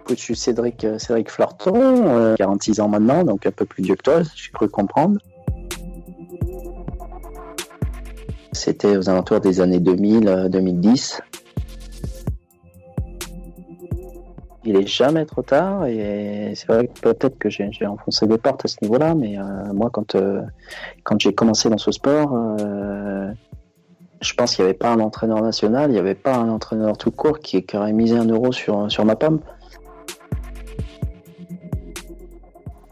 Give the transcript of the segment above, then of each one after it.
Écoute, je suis Cédric Fleurton, 46 ans maintenant, donc un peu plus vieux que toi, j'ai cru comprendre. C'était aux alentours des années 2000-2010. Il est jamais trop tard et c'est vrai que peut-être que j'ai enfoncé des portes à ce niveau-là, mais moi quand j'ai commencé dans ce sport, je pense qu'il n'y avait pas un entraîneur national, il n'y avait pas un entraîneur tout court qui aurait misé 1 euro sur ma pomme.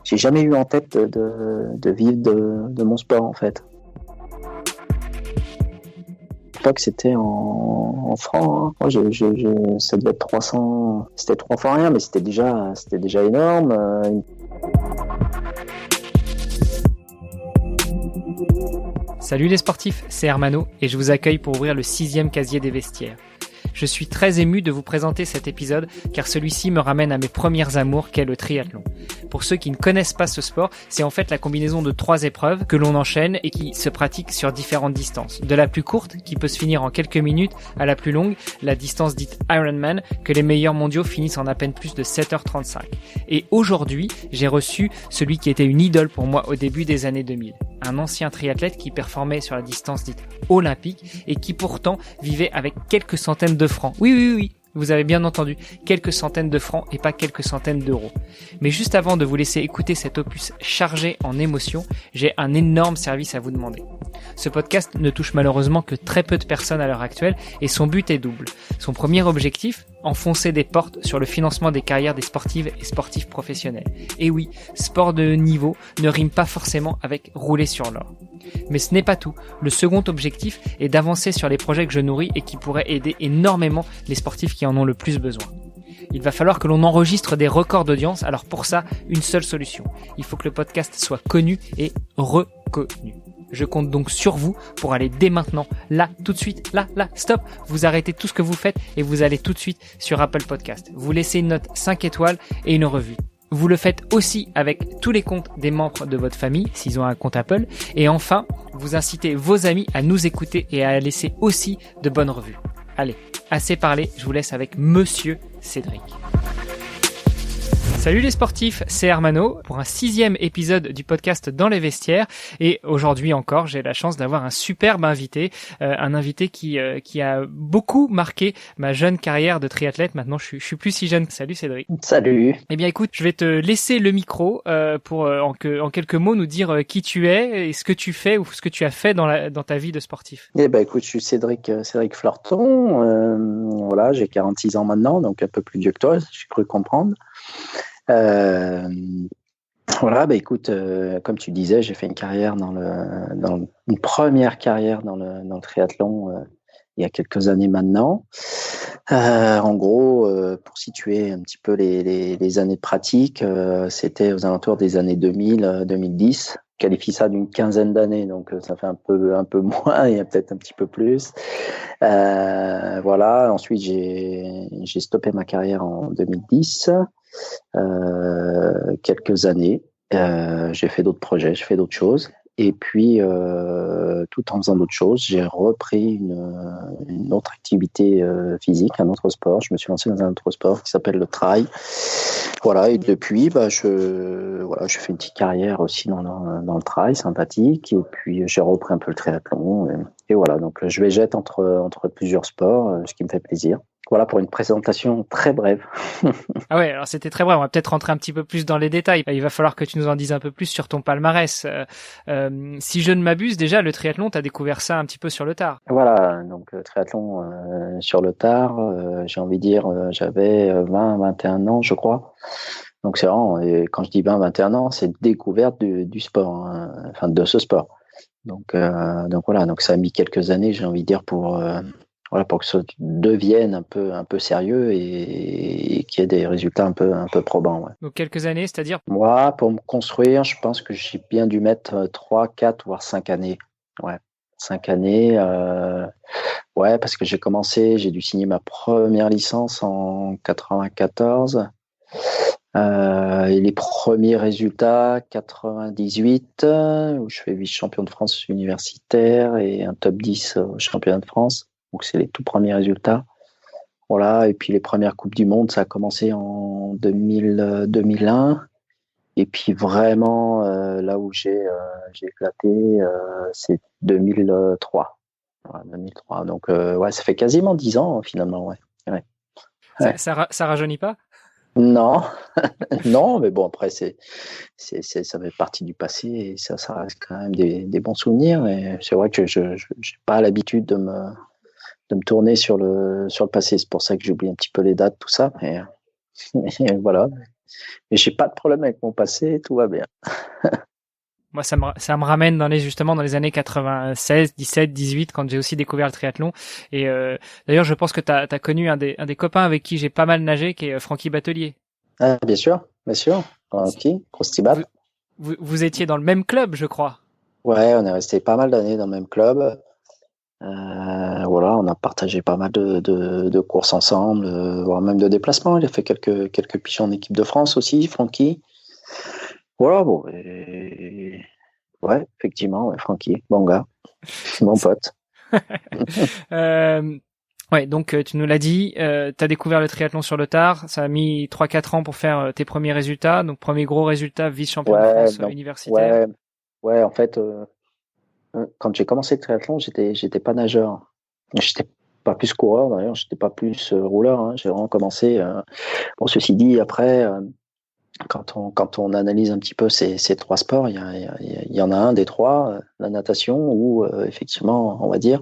J'ai jamais eu en tête de vivre de mon sport en fait. À l'époque, c'était en francs. Hein. Moi, ça devait être 300. C'était 3 fois rien, mais c'était déjà énorme. Salut les sportifs, c'est Hermano et je vous accueille pour ouvrir le 6e casier des vestiaires. Je suis très ému de vous présenter cet épisode car celui-ci me ramène à mes premières amours qu'est le triathlon. Pour ceux qui ne connaissent pas ce sport, c'est en fait la combinaison de 3 épreuves que l'on enchaîne et qui se pratiquent sur différentes distances. De la plus courte, qui peut se finir en quelques minutes, à la plus longue, la distance dite Ironman, que les meilleurs mondiaux finissent en à peine plus de 7h35. Et aujourd'hui, j'ai reçu celui qui était une idole pour moi au début des années 2000. Un ancien triathlète qui performait sur la distance dite olympique et qui pourtant vivait avec quelques centaines de francs. Oui, vous avez bien entendu, quelques centaines de francs et pas quelques centaines d'euros. Mais juste avant de vous laisser écouter cet opus chargé en émotions, j'ai un énorme service à vous demander. Ce podcast ne touche malheureusement que très peu de personnes à l'heure actuelle et son but est double. Son premier objectif, enfoncer des portes sur le financement des carrières des sportives et sportifs professionnels. Et oui, sport de haut niveau ne rime pas forcément avec rouler sur l'or. Mais ce n'est pas tout. Le second objectif est d'avancer sur les projets que je nourris et qui pourraient aider énormément les sportifs qui en ont le plus besoin. Il va falloir que l'on enregistre des records d'audience, alors pour ça, une seule solution. Il faut que le podcast soit connu et reconnu. Je compte donc sur vous pour aller dès maintenant, là, tout de suite, là, stop. Vous arrêtez tout ce que vous faites et vous allez tout de suite sur Apple Podcast. Vous laissez une note 5 étoiles et une revue. Vous le faites aussi avec tous les comptes des membres de votre famille, s'ils ont un compte Apple. Et enfin, vous incitez vos amis à nous écouter et à laisser aussi de bonnes revues. Allez, assez parlé, je vous laisse avec Monsieur Cédric. Salut les sportifs, c'est Hermano pour un 6e épisode du podcast Dans les vestiaires et aujourd'hui encore j'ai la chance d'avoir un superbe invité, un invité qui a beaucoup marqué ma jeune carrière de triathlète. Maintenant je suis plus si jeune. Salut Cédric. Salut. Eh bien écoute, je vais te laisser le micro pour en quelques mots nous dire qui tu es et ce que tu fais ou ce que tu as fait dans ta vie de sportif. Eh ben écoute, je suis Cédric Fleurton, voilà, j'ai 46 ans maintenant, donc un peu plus vieux que toi, j'ai cru comprendre. Voilà, bah écoute, comme tu disais, j'ai fait une carrière une première carrière dans le triathlon il y a quelques années maintenant. En gros, pour situer un petit peu les années de pratique, c'était aux alentours des années 2000-2010. Qualifie ça d'une quinzaine d'années, donc ça fait un peu moins, il y a peut-être un petit peu plus. Voilà. Ensuite, j'ai stoppé ma carrière en 2010. Quelques années. J'ai fait d'autres projets, j'ai fait d'autres choses. Et puis, tout en faisant d'autres choses, j'ai repris une autre activité physique, un autre sport. Je me suis lancé dans un autre sport qui s'appelle le trail. Voilà, et depuis, je fais une petite carrière aussi dans le trail, sympathique. Et puis, j'ai repris un peu le triathlon. Et voilà, donc je vais jeter entre plusieurs sports, ce qui me fait plaisir. Voilà pour une présentation très brève. Ah ouais, alors c'était très bref. On va peut-être rentrer un petit peu plus dans les détails. Il va falloir que tu nous en dises un peu plus sur ton palmarès. Si je ne m'abuse, déjà, le triathlon, tu as découvert ça un petit peu sur le tard. Voilà, donc triathlon sur le tard, j'ai envie de dire, j'avais 20-21 ans, je crois. Donc c'est vraiment, et quand je dis 20-21 ans, c'est découverte du sport, hein, enfin de ce sport. Donc voilà, donc ça a mis quelques années, j'ai envie de dire, pour que ça devienne un peu sérieux et qu'il y ait des résultats un peu probants. Ouais. Donc quelques années, c'est-à-dire? Moi, pour me construire, je pense que j'ai bien dû mettre 3, 4, voire 5 années. Ouais, 5 années. Ouais, parce que j'ai dû signer ma première licence en 94. Et les premiers résultats, 98, où je fais vice-champion de France universitaire et un top 10 au championnat de France. Donc, c'est les tout premiers résultats. Voilà, et puis les premières Coupes du Monde, ça a commencé en 2001. Et puis vraiment, là où j'ai éclaté, c'est 2003. Voilà, 2003. Donc, ouais, ça fait quasiment 10 ans, finalement. Ouais. Ouais. Ouais. Ça rajeunit pas? Non, non, mais bon, après, ça fait partie du passé et ça reste quand même des bons souvenirs. Et c'est vrai que je n'ai pas l'habitude de me tourner sur le passé. C'est pour ça que j'oublie un petit peu les dates, tout ça. Et voilà. Mais j'ai pas de problème avec mon passé, tout va bien. Moi, ça me ramène justement dans les années 96, 17, 18, quand j'ai aussi découvert le triathlon. Et d'ailleurs, je pense que t'as connu un des copains avec qui j'ai pas mal nagé, qui est Francky Batelier. Ah, bien sûr, bien sûr. Ok, Crostibat. Vous, vous étiez dans le même club, je crois. Ouais, on est resté pas mal d'années dans le même club. Voilà, on a partagé pas mal de courses ensemble, voire même de déplacements. Il a fait quelques piges en équipe de France aussi, Francky. Voilà, bon. Ouais, effectivement, ouais, Francky, bon gars, mon pote. euh, ouais, donc tu nous l'as dit, tu as découvert le triathlon sur le tard. Ça a mis 3-4 ans pour faire tes premiers résultats. Donc, premier gros résultat, vice-champion de Ouais, France donc, universitaire. ouais, ouais, en fait, quand j'ai commencé le triathlon, j'étais pas nageur. J'étais pas plus coureur d'ailleurs, j'étais pas plus rouleur. Hein. J'ai vraiment commencé. Bon, ceci dit, après, quand on analyse un petit peu ces trois sports, il y en a un des trois, la natation, où effectivement, on va dire,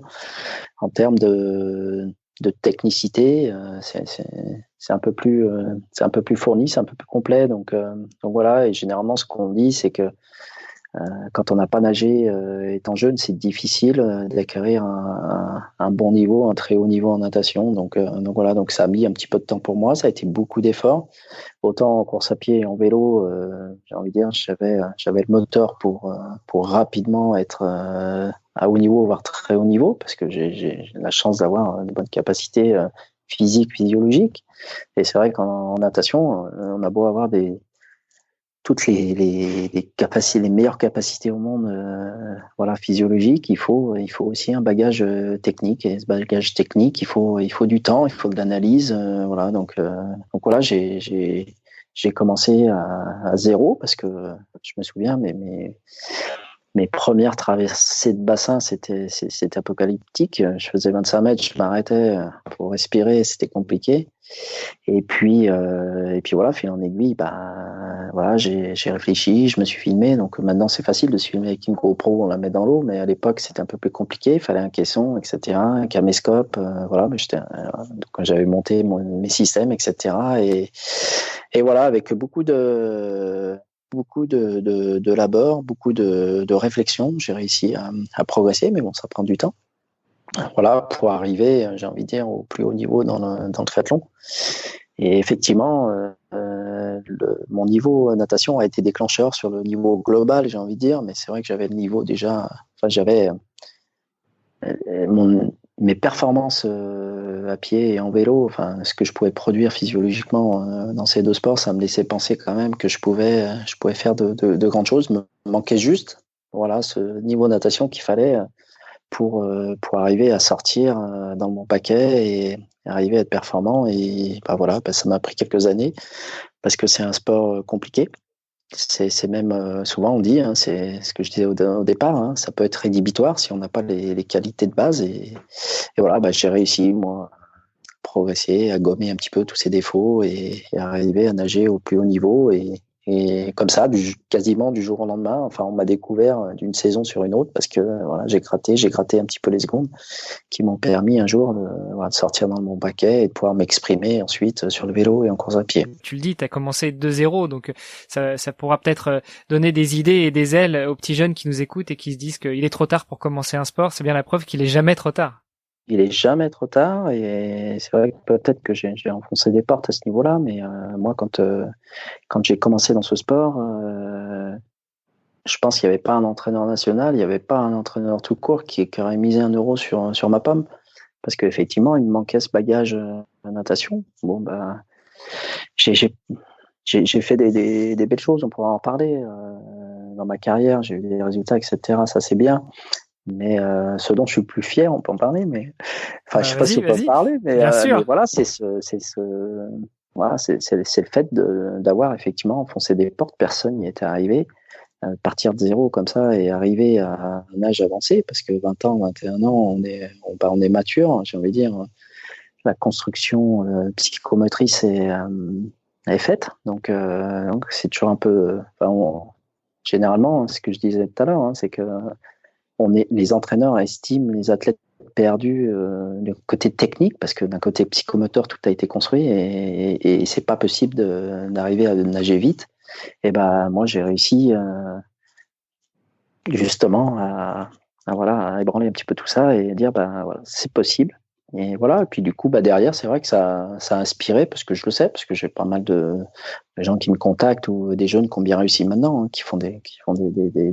en termes de technicité, c'est un peu plus fourni, c'est un peu plus complet. Donc voilà. Et généralement, ce qu'on dit, c'est que quand on n'a pas nagé étant jeune, c'est difficile d'acquérir un bon niveau, un très haut niveau en natation. Donc voilà, donc ça a mis un petit peu de temps pour moi, ça a été beaucoup d'efforts. Autant en course à pied et en vélo, j'ai envie de dire, j'avais le moteur pour rapidement être à haut niveau, voire très haut niveau, parce que j'ai la chance d'avoir une bonne capacité physique, physiologique. Et c'est vrai qu'en natation, on a beau avoir toutes les capacités, les meilleures capacités au monde, voilà, physiologiques, il faut aussi un bagage technique. Et ce bagage technique, il faut du temps, il faut de l'analyse, voilà. Donc voilà, j'ai commencé à zéro parce que je me souviens, mais mes premières traversées de bassin, c'était apocalyptique. Je faisais 25 mètres, je m'arrêtais pour respirer, c'était compliqué. Et puis voilà, fil en aiguille, bah voilà, j'ai réfléchi, je me suis filmé. Donc maintenant c'est facile de se filmer avec une GoPro, on la met dans l'eau, mais à l'époque c'était un peu plus compliqué. Il fallait un caisson, etc., un caméscope, voilà. Mais donc j'avais monté mes systèmes, etc. Et voilà, avec beaucoup de labeur, beaucoup de réflexion, j'ai réussi à progresser, mais bon, ça prend du temps. Voilà, pour arriver, j'ai envie de dire, au plus haut niveau dans le triathlon. Et effectivement, mon niveau natation a été déclencheur sur le niveau global, j'ai envie de dire, mais c'est vrai que j'avais le niveau déjà, enfin j'avais mes performances à pied et en vélo, enfin ce que je pouvais produire physiologiquement dans ces deux sports, ça me laissait penser quand même que je pouvais faire de grandes choses. Me manquait juste, voilà, ce niveau natation qu'il fallait pour arriver à sortir dans mon paquet et arriver à être performant. Et bah voilà, bah ça m'a pris quelques années parce que c'est un sport compliqué. C'est même souvent on dit, hein, c'est ce que je disais au départ, hein, ça peut être rédhibitoire si on n'a pas les qualités de base. Et voilà, bah, j'ai réussi moi à progresser, à gommer un petit peu tous ces défauts et à arriver à nager au plus haut niveau. Et comme ça, quasiment du jour au lendemain, enfin, on m'a découvert d'une saison sur une autre parce que voilà, j'ai gratté un petit peu les secondes qui m'ont permis un jour voilà, de sortir dans mon paquet et de pouvoir m'exprimer ensuite sur le vélo et en course à pied. Tu le dis, tu as commencé de zéro, donc ça pourra peut-être donner des idées et des ailes aux petits jeunes qui nous écoutent et qui se disent qu'il est trop tard pour commencer un sport. C'est bien la preuve qu'il est jamais trop tard. Il est jamais trop tard et c'est vrai que peut-être que j'ai enfoncé des portes à ce niveau-là, mais moi quand j'ai commencé dans ce sport, je pense qu'il n'y avait pas un entraîneur national, il n'y avait pas un entraîneur tout court qui aurait misé 1 euro sur ma pomme, parce qu'effectivement, il me manquait ce bagage de natation. Bon, bah, j'ai fait des belles choses, on pourra en parler. Dans ma carrière, j'ai eu des résultats, etc. Ça, c'est bien. Mais ce dont je suis le plus fier, on peut en parler, mais enfin, je sais pas si on peut en parler, Bien sûr. mais voilà, voilà, c'est le fait d'avoir effectivement enfoncé des portes. Personne n'y était arrivé. Partir de zéro comme ça et arriver à un âge avancé, parce que 20 ans, 21 ans, on est mature, j'ai envie de dire. La construction psychomotrice est faite, donc c'est toujours un peu. Généralement, ce que je disais tout à l'heure, c'est que les entraîneurs estiment les athlètes perdus du côté technique, parce que d'un côté psychomoteur, tout a été construit et c'est pas possible d'arriver à nager vite. Et moi, j'ai réussi justement à ébranler un petit peu tout ça et dire voilà, c'est possible. Et voilà. Et puis du coup, derrière, c'est vrai que ça a inspiré, parce que je le sais, parce que j'ai pas mal de gens qui me contactent, ou des jeunes qui ont bien réussi maintenant, qui font des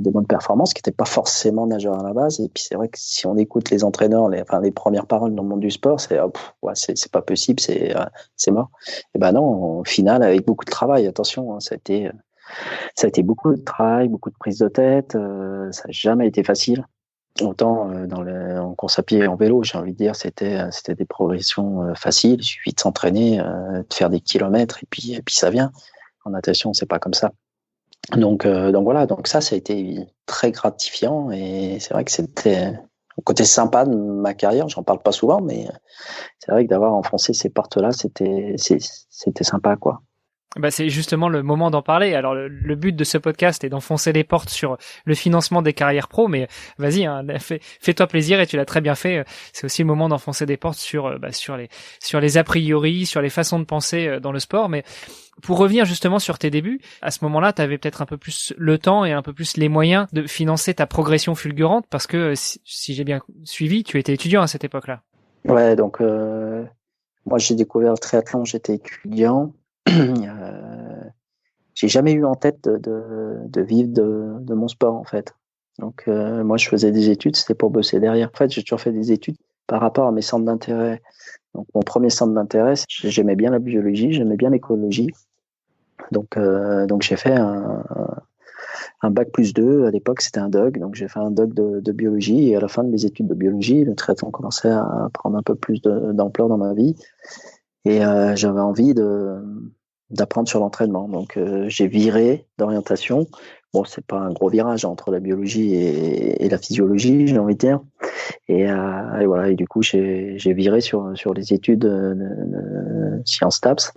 bonnes performances, qui n'étaient pas forcément nageurs à la base. Et puis c'est vrai que si on écoute les entraîneurs, les premières paroles dans le monde du sport, c'est c'est pas possible, c'est mort. Et non, au final, avec beaucoup de travail, attention, ça a été beaucoup de travail, beaucoup de prise de tête. Ça n'a jamais été facile. Autant en course à pied et en vélo, j'ai envie de dire, c'était des progressions faciles. Il suffit de s'entraîner, de faire des kilomètres, et puis ça vient. En natation, c'est pas comme ça. Donc voilà, donc ça a été très gratifiant, et c'est vrai que c'était le côté sympa de ma carrière. J'en parle pas souvent, mais c'est vrai que d'avoir enfoncé ces portes-là, c'était sympa, quoi. C'est justement le moment d'en parler. Alors le but de ce podcast est d'enfoncer les portes sur le financement des carrières pro, mais vas-y, fais-toi plaisir, et tu l'as très bien fait. C'est aussi le moment d'enfoncer des portes sur les a priori, sur les façons de penser dans le sport. Mais pour revenir justement sur tes débuts, à ce moment-là, tu avais peut-être un peu plus le temps et un peu plus les moyens de financer ta progression fulgurante, parce que si j'ai bien suivi, tu étais étudiant à cette époque-là. Ouais, donc moi j'ai découvert le triathlon, j'étais étudiant. J'ai jamais eu en tête de vivre de mon sport, en fait. Donc moi je faisais des études, c'était pour bosser derrière. En fait, j'ai toujours fait des études par rapport à mes centres d'intérêt. Donc mon premier centre d'intérêt, j'aimais bien la biologie, j'aimais bien l'écologie. Donc j'ai fait un bac+2. À l'époque, c'était un doc. Donc j'ai fait un doc de biologie, et à la fin de mes études de biologie, le triathlon commençait à prendre un peu plus d'ampleur dans ma vie. Et j'avais envie d'apprendre sur l'entraînement. Donc j'ai viré d'orientation. Bon, c'est pas un gros virage entre la biologie et la physiologie, j'ai envie de dire. Et voilà. Et du coup, j'ai viré sur les études de sciences TAPS.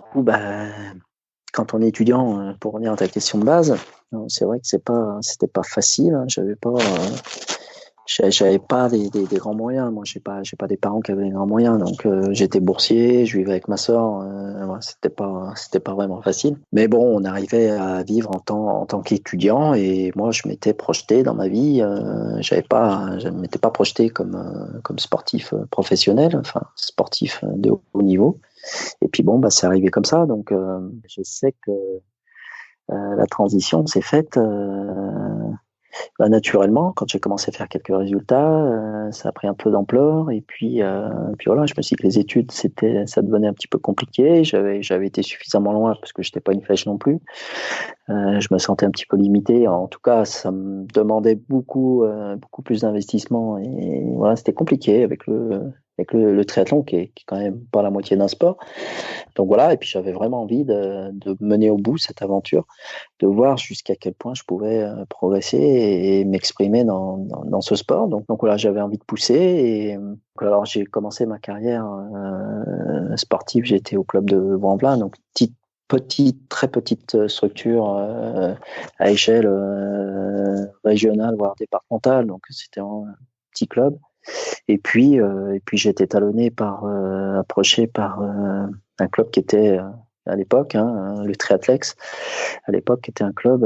Quand on est étudiant, pour revenir à ta question de base, c'est vrai que c'était pas facile. J'avais pas des grands moyens. Moi, j'ai pas des parents qui avaient des grands moyens. Donc, j'étais boursier, je vivais avec ma sœur. C'était pas vraiment facile. Mais bon, on arrivait à vivre en tant qu'étudiant. Et moi, je m'étais projeté dans ma vie. Je ne m'étais pas projeté comme sportif professionnel, enfin sportif de haut niveau. Et puis bon, c'est arrivé comme ça. Donc, je sais que la transition s'est faite. Naturellement, quand j'ai commencé à faire quelques résultats, ça a pris un peu d'ampleur, et puis voilà, je me suis dit que les études, ça devenait un petit peu compliqué. J'avais été suffisamment loin, parce que j'étais pas une flèche non plus. Je me sentais un petit peu limité. En tout cas, ça me demandait beaucoup plus d'investissement, et voilà, c'était compliqué avec le triathlon, qui est quand même pas la moitié d'un sport. Donc voilà, et puis j'avais vraiment envie de mener au bout cette aventure, de voir jusqu'à quel point je pouvais progresser et m'exprimer dans ce sport. Donc voilà, j'avais envie de pousser. Et alors j'ai commencé ma carrière sportive, j'étais au club de Vaux-en-Velin, donc très petite structure à échelle régionale, voire départementale. Donc c'était un petit club. Et puis j'ai été approché par un club qui était à l'époque, le Triathlex, à l'époque, qui était un club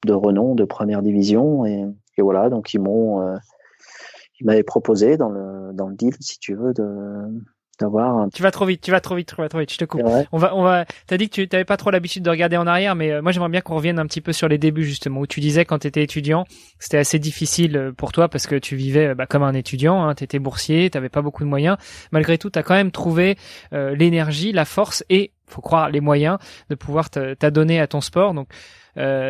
de renom, de première division. Et voilà, donc ils m'avaient proposé dans le deal, si tu veux, d'avoir. Tu vas trop vite, je te coupe. T'as dit que tu n'avais pas trop l'habitude de regarder en arrière, mais moi j'aimerais bien qu'on revienne un petit peu sur les débuts, justement, où tu disais quand tu étais étudiant, c'était assez difficile pour toi parce que tu vivais comme un étudiant, tu étais boursier, tu n'avais pas beaucoup de moyens. Malgré tout, tu as quand même trouvé l'énergie, la force et faut croire, les moyens de pouvoir t'adonner à ton sport. Donc,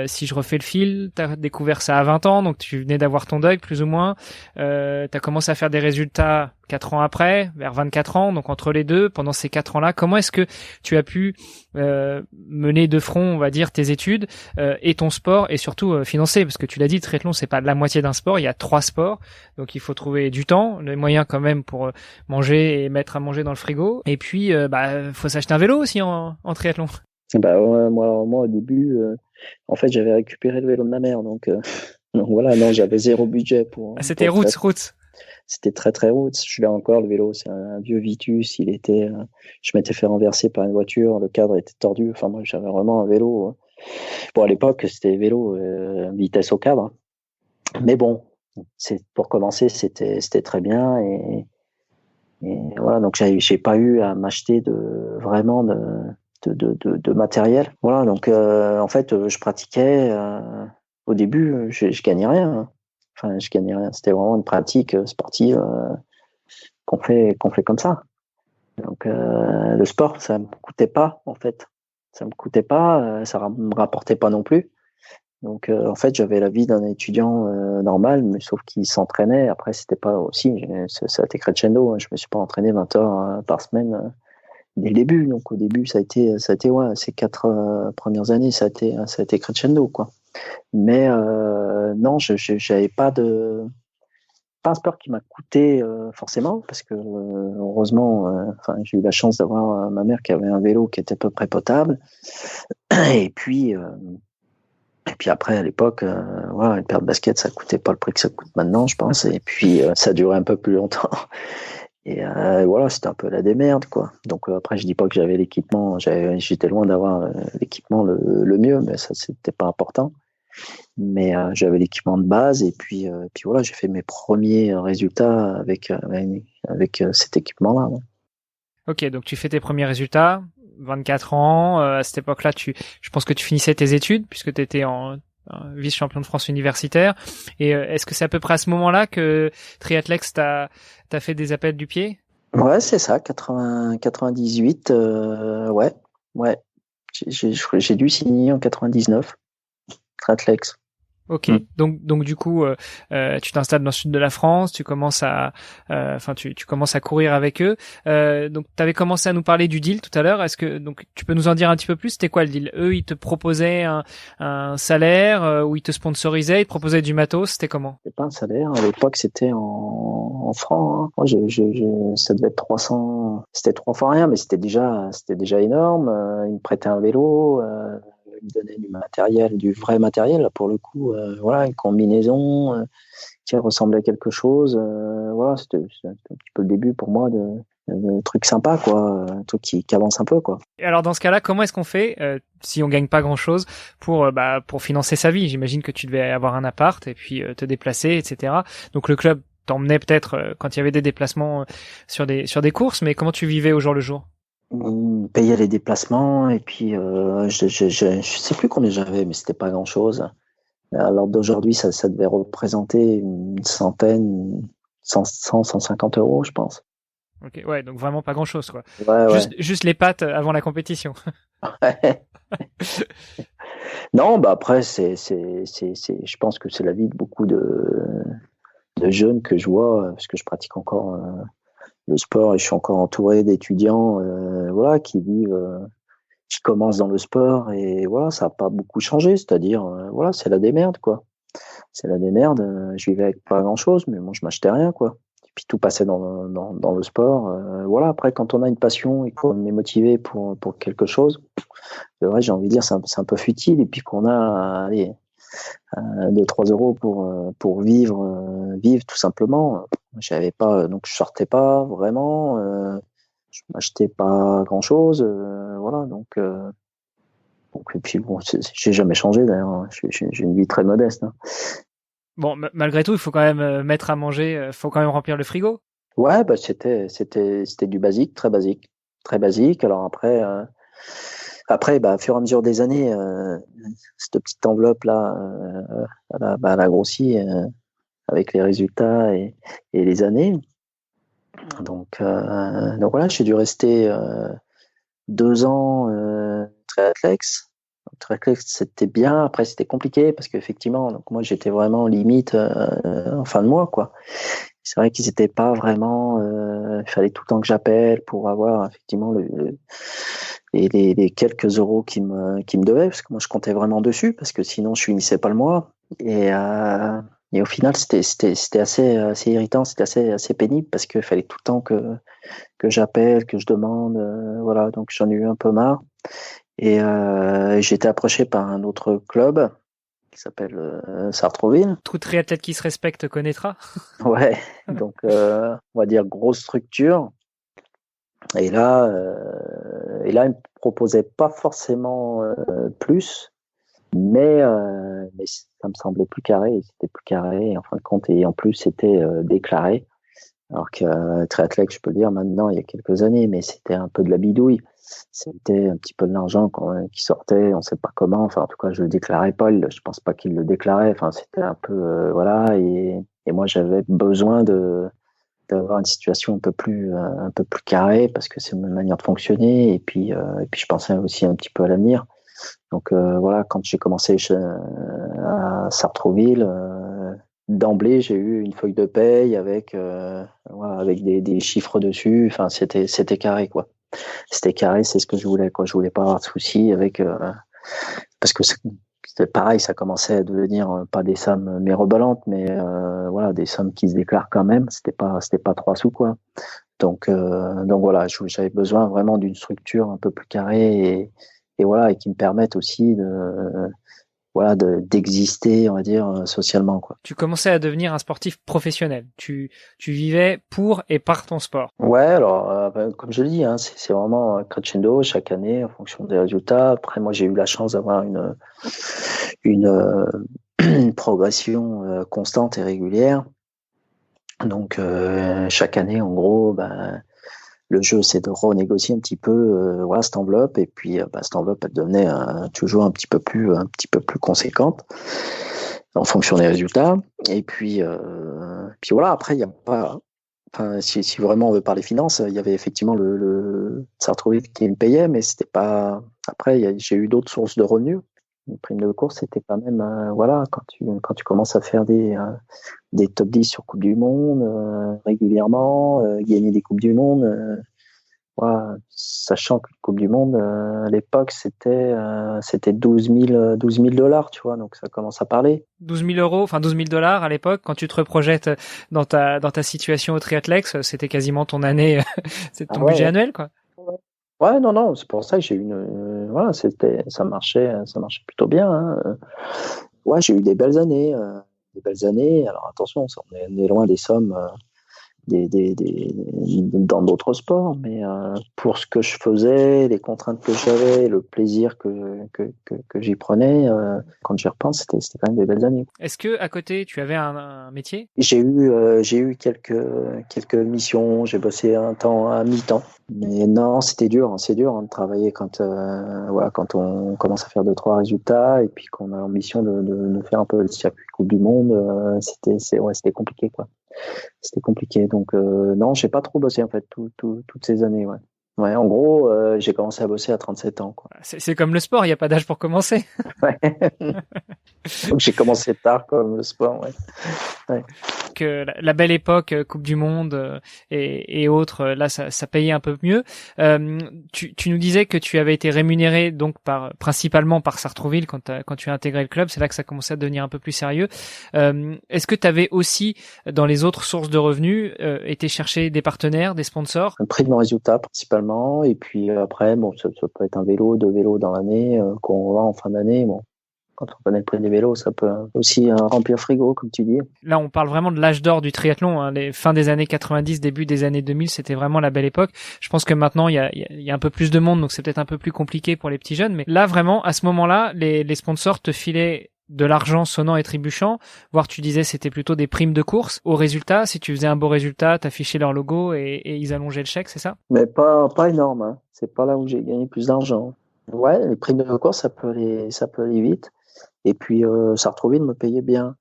si je refais le fil, t'as découvert ça à 20 ans, donc tu venais d'avoir ton deuil, plus ou moins. T'as commencé à faire des résultats 4 ans après, vers 24 ans. Donc, entre les deux, pendant ces 4 ans-là, comment est-ce que tu as pu mener de front, on va dire, tes études et ton sport, et surtout financer, parce que tu l'as dit, triathlon, c'est pas la moitié d'un sport, il y a 3 sports, donc il faut trouver du temps, les moyens quand même pour manger et mettre à manger dans le frigo, et puis faut s'acheter un vélo aussi en triathlon. Bah ouais, moi au début, en fait, j'avais récupéré le vélo de ma mère, donc, donc voilà, non, j'avais zéro budget C'était pour route. C'était très très route. Je l'ai encore le vélo, c'est un vieux Vitus. Je m'étais fait renverser par une voiture, le cadre était tordu. Enfin moi, j'avais vraiment un vélo. Bon, à l'époque, c'était vélo vitesse au cadre. Mais bon, pour commencer, c'était très bien et voilà. Donc j'ai pas eu à m'acheter vraiment de matériel. Voilà. Donc en fait, je pratiquais. Au début, je gagnais rien. Enfin, je gagnais rien. C'était vraiment une pratique sportive qu'on fait comme ça. Donc le sport, ça me coûtait pas en fait. Ça me coûtait pas, ça me rapportait pas non plus. Donc en fait, j'avais la vie d'un étudiant normal, mais sauf qu'il s'entraînait. Après, c'était pas aussi, ça a été crescendo. Hein. Je me suis pas entraîné 20 heures par semaine dès le début. Donc au début, ça a été ouais, ces 4 premières années, ça a été crescendo quoi. Mais non, j'avais pas un sport qui m'a coûté forcément parce que heureusement, enfin j'ai eu la chance d'avoir ma mère qui avait un vélo qui était à peu près potable. Et puis après, à l'époque, voilà, une paire de baskets, ça coûtait pas le prix que ça coûte maintenant, je pense. Et puis, ça durait un peu plus longtemps. Et voilà, c'était un peu la démerde, quoi. Donc après, je dis pas que j'avais l'équipement, j'étais loin d'avoir l'équipement le mieux, mais ça, c'était pas important. Mais j'avais l'équipement de base, et puis voilà, j'ai fait mes premiers résultats avec cet équipement-là. Ouais. Ok, donc tu fais tes premiers résultats, 24 ans, à cette époque-là, je pense que tu finissais tes études, puisque tu étais en vice-champion de France universitaire. Et est-ce que c'est à peu près à ce moment-là que Triathlex t'as fait des appels du pied? Ouais, c'est ça, 98, ouais. J'ai dû signer en 99, Triathlex. Ok, donc du coup, tu t'installes dans le sud de la France, tu commences tu commences à courir avec eux. Donc, tu avais commencé à nous parler du deal tout à l'heure. Est-ce que donc tu peux nous en dire un petit peu plus? C'était quoi le deal? Eux, ils te proposaient un salaire ou ils te sponsorisaient, ils te proposaient du matos. C'était comment? C'était pas un salaire. À l'époque, c'était en francs. Hein. Moi, ça devait être 300. C'était 3 fois rien, mais c'était déjà énorme. Ils me prêtaient un vélo. Ils me donnaient du matériel, du vrai matériel. Là, pour le coup, voilà, une combinaison qui ressemblait à quelque chose. Voilà, c'était un petit peu le début pour moi de trucs sympas, quoi. Un truc qui avance un peu, quoi. Et alors dans ce cas-là, comment est-ce qu'on fait si on gagne pas grand-chose pour financer sa vie? J'imagine que tu devais avoir un appart et puis te déplacer, etc. Donc le club t'emmenait peut-être quand il y avait des déplacements sur des courses, mais comment tu vivais au jour le jour? On payait les déplacements et puis je sais plus combien j'avais, mais c'était pas grand-chose. Alors d'aujourd'hui, ça devait représenter une centaine, 150 euros, je pense. Ok, ouais, donc vraiment pas grand-chose, quoi. Ouais, ouais. Juste les pattes avant la compétition. Non, bah après, je pense que c'est la vie de beaucoup de jeunes que je vois, parce que je pratique encore le sport et je suis encore entouré d'étudiants, voilà, qui commencent dans le sport et voilà, ça n'a pas beaucoup changé, c'est-à-dire, voilà, c'est la démerde, quoi. C'est la démerde. Je vivais avec pas grand-chose, mais moi, je m'achetais rien, quoi. Et puis tout passait dans le sport. Voilà. Après, quand on a une passion et qu'on est motivé pour quelque chose, c'est vrai, j'ai envie de dire, c'est un peu futile. Et puis qu'on a, allez, 2-3 euros pour vivre tout simplement. J'avais pas, donc je sortais pas vraiment. Je m'achetais pas grand-chose. Voilà. Donc, et puis bon, j'ai jamais changé d'ailleurs. Hein. J'ai une vie très modeste. Hein. Bon, malgré tout, il faut quand même mettre à manger, faut quand même remplir le frigo. Ouais, bah c'était du basique, très basique. Alors après, bah, au fur et à mesure des années, cette petite enveloppe là, elle a grossi avec les résultats et les années. Donc voilà, j'ai dû rester 2 ans triathlex. Triathlex, c'était bien. Après, c'était compliqué parce qu'effectivement, donc moi, j'étais vraiment limite en fin de mois, quoi. C'est vrai qu'ils n'étaient pas vraiment. Il fallait tout le temps que j'appelle pour avoir effectivement les quelques euros qui me devaient, parce que moi, je comptais vraiment dessus, parce que sinon, je finissais pas le mois. Et au final, c'était assez irritant, c'était assez pénible, parce qu'il fallait tout le temps que j'appelle, que je demande. Voilà, donc j'en ai eu un peu marre. Et j'ai été approché par un autre club qui s'appelle Sartrouville. Tout triathlète qui se respecte connaîtra. Ouais, donc on va dire grosse structure. Et là, ils me proposaient pas forcément plus, mais ça me semblait plus carré. C'était plus carré en fin de compte, et en plus c'était déclaré. Alors que triathlète, je peux le dire maintenant, il y a quelques années, mais c'était un peu de la bidouille. C'était un petit peu de l'argent qui sortait, on ne sait pas comment. Enfin, en tout cas, je le déclarais pas. Je pense pas qu'il le déclarait. Enfin, c'était un peu voilà. Et moi, j'avais besoin d'avoir une situation un peu plus carrée, parce que c'est ma manière de fonctionner. Et puis je pensais aussi un petit peu à l'avenir. Donc voilà, quand j'ai commencé à Sartrouville, d'emblée, j'ai eu une feuille de paye voilà, avec des chiffres dessus. Enfin, c'était carré, quoi. C'était carré, c'est ce que je voulais, quoi. Je voulais pas avoir de soucis parce que c'était pareil, ça commençait à devenir pas des sommes mirobolantes, mais voilà, des sommes qui se déclarent quand même. C'était pas 3 sous, quoi. Donc voilà, j'avais besoin vraiment d'une structure un peu plus carrée, et voilà, et qui me permette aussi d'exister, on va dire, socialement, quoi. Tu commençais à devenir un sportif professionnel. Tu vivais pour et par ton sport. Ouais, alors comme je le dis, hein, c'est vraiment crescendo chaque année en fonction des résultats. Après, moi, j'ai eu la chance d'avoir une progression constante et régulière. Donc chaque année, en gros, le jeu, c'est de renégocier un petit peu voilà, cette enveloppe, et puis cette enveloppe, elle devenait toujours un petit peu plus conséquente en fonction des résultats. Et puis voilà, après, il y a pas. Enfin, si vraiment on veut parler finances, il y avait effectivement le Sartrouville qui me payait, mais c'était pas. Après, j'ai eu d'autres sources de revenus. Une prime de course, c'était quand même voilà, quand tu commences à faire des top 10 sur Coupe du Monde régulièrement, gagner des Coupes du Monde. Voilà, sachant que la Coupe du Monde, à l'époque, c'était 12 000 dollars, tu vois, donc ça commence à parler. 12 000 euros, enfin 12 000 dollars à l'époque, quand tu te reprojettes dans ta situation au triathlex, c'était quasiment ton année, c'est ton budget annuel, quoi. Ouais, non, c'est pour ça que j'ai eu voilà, ça marchait plutôt bien, hein. Ouais, j'ai eu des belles années. Alors attention, on est loin des sommes dans d'autres sports, mais pour ce que je faisais, les contraintes que j'avais, le plaisir que j'y prenais, quand j'y repense, c'était quand même des belles années. Est-ce que à côté tu avais un métier? J'ai eu quelques missions, j'ai bossé un temps à mi-temps, mais non, c'était dur, hein, c'est dur, hein, de travailler quand voilà, quand on commence à faire 2-3 résultats, et puis qu'on a l'ambition de faire un peu le circuit Coupe du Monde. C'était compliqué, quoi. C'était compliqué. Donc non, j'ai pas trop bossé en fait toutes ces années. Ouais. Ouais, en gros, j'ai commencé à bosser à 37 ans, quoi. C'est comme le sport, il n'y a pas d'âge pour commencer. Ouais. Donc j'ai commencé tard comme le sport. Ouais. Ouais. Que la belle époque, Coupe du Monde et autres, là ça payait un peu mieux. Tu nous disais que tu avais été rémunéré donc principalement par Sartrouville quand tu as intégré le club. C'est là que ça commençait à devenir un peu plus sérieux. Est-ce que tu avais aussi dans les autres sources de revenus été chercher des partenaires, des sponsors? Un prix de mon résultat principalement, et puis après bon, ça peut être 2 vélos dans l'année qu'on vend en fin d'année. Bon, quand on connaît le prix des vélos, ça peut aussi remplir frigo, comme tu dis. Là, on parle vraiment de l'âge d'or du triathlon, hein. Les fins des années 90, début des années 2000, c'était vraiment la belle époque. Je pense que maintenant, il y a un peu plus de monde, donc c'est peut-être un peu plus compliqué pour les petits jeunes. Mais là, vraiment, à ce moment-là, les sponsors te filaient de l'argent sonnant et trébuchant, voire tu disais c'était plutôt des primes de course. Au résultat, si tu faisais un beau résultat, t'affichais leur logo et ils allongeaient le chèque, c'est ça? Mais pas énorme, hein. C'est pas là où j'ai gagné plus d'argent. Ouais, les primes de course, ça peut aller vite. Et puis Sartrouville me payait bien.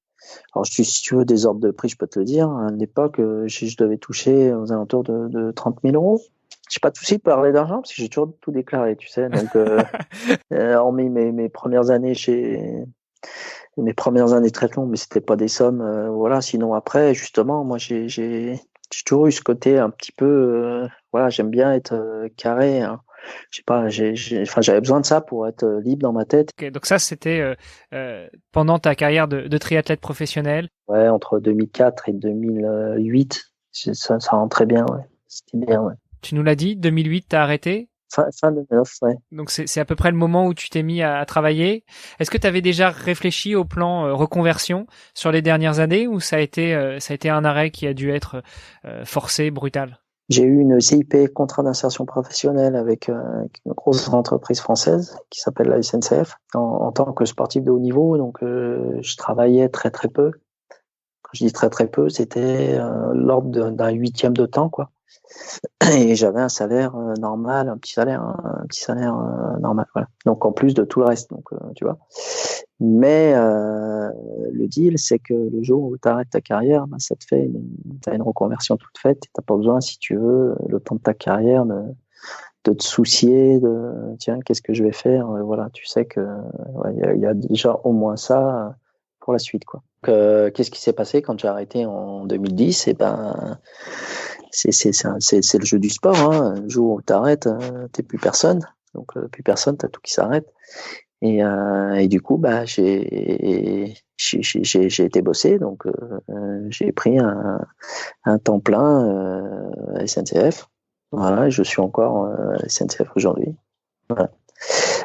Alors si tu veux des ordres de prix, je peux te le dire. À l'époque, je devais toucher aux alentours de 30 000 euros. j'ai pas de souci de parler d'argent parce que j'ai toujours tout déclaré, tu sais. Donc, hormis mes premières années mes premières années très longues, mais c'était pas des sommes, voilà. Sinon après, justement, moi j'ai toujours eu ce côté un petit peu, voilà, j'aime bien être carré. Hein. Je sais pas, enfin, j'avais besoin de ça pour être libre dans ma tête. Okay, donc ça, c'était pendant ta carrière de triathlète professionnel. Ouais, entre 2004 et 2008, ça rentrait bien, ouais. C'était bien, ouais. Tu nous l'as dit, 2008, t'as arrêté. Fin 2009, ouais. Donc c'est à peu près le moment où tu t'es mis à travailler. Est-ce que tu avais déjà réfléchi au plan reconversion sur les dernières années ou ça a été un arrêt qui a dû être forcé, brutal? J'ai eu une CIP, contrat d'insertion professionnelle avec une grosse entreprise française qui s'appelle la SNCF en tant que sportif de haut niveau. Donc je travaillais très très peu. Quand je dis très très peu, c'était l'ordre d'un huitième de temps, quoi. Et j'avais un salaire normal, un petit salaire normal. Voilà. Donc en plus de tout le reste, donc tu vois. Mais le deal, c'est que le jour où tu arrêtes ta carrière, ben, ça te fait t'as une reconversion toute faite. T'as pas besoin, si tu veux, le temps de ta carrière, de te soucier de tiens, qu'est-ce que je vais faire. Voilà, tu sais que y a déjà au moins ça pour la suite, quoi. Donc, qu'est-ce qui s'est passé quand j'ai arrêté en 2010? Et ben c'est le jeu du sport. Hein. Le jour où tu arrêtes, t'es plus personne. Donc plus personne, t'as tout qui s'arrête. Et du coup, bah j'ai été bosser. Donc j'ai pris un temps plein à SNCF. Voilà, et je suis encore à SNCF aujourd'hui. Voilà.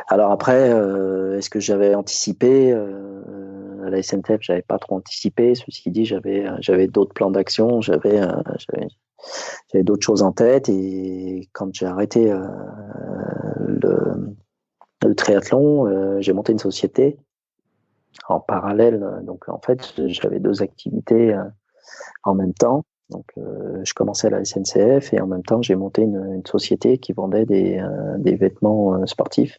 Alors après, est-ce que j'avais anticipé à la SNCF? J'avais pas trop anticipé. Ceci dit, j'avais d'autres plans d'action. J'avais d'autres choses en tête et quand j'ai arrêté le triathlon, j'ai monté une société en parallèle. Donc en fait, j'avais deux activités en même temps. Donc je commençais à la SNCF et en même temps, j'ai monté une société qui vendait des vêtements sportifs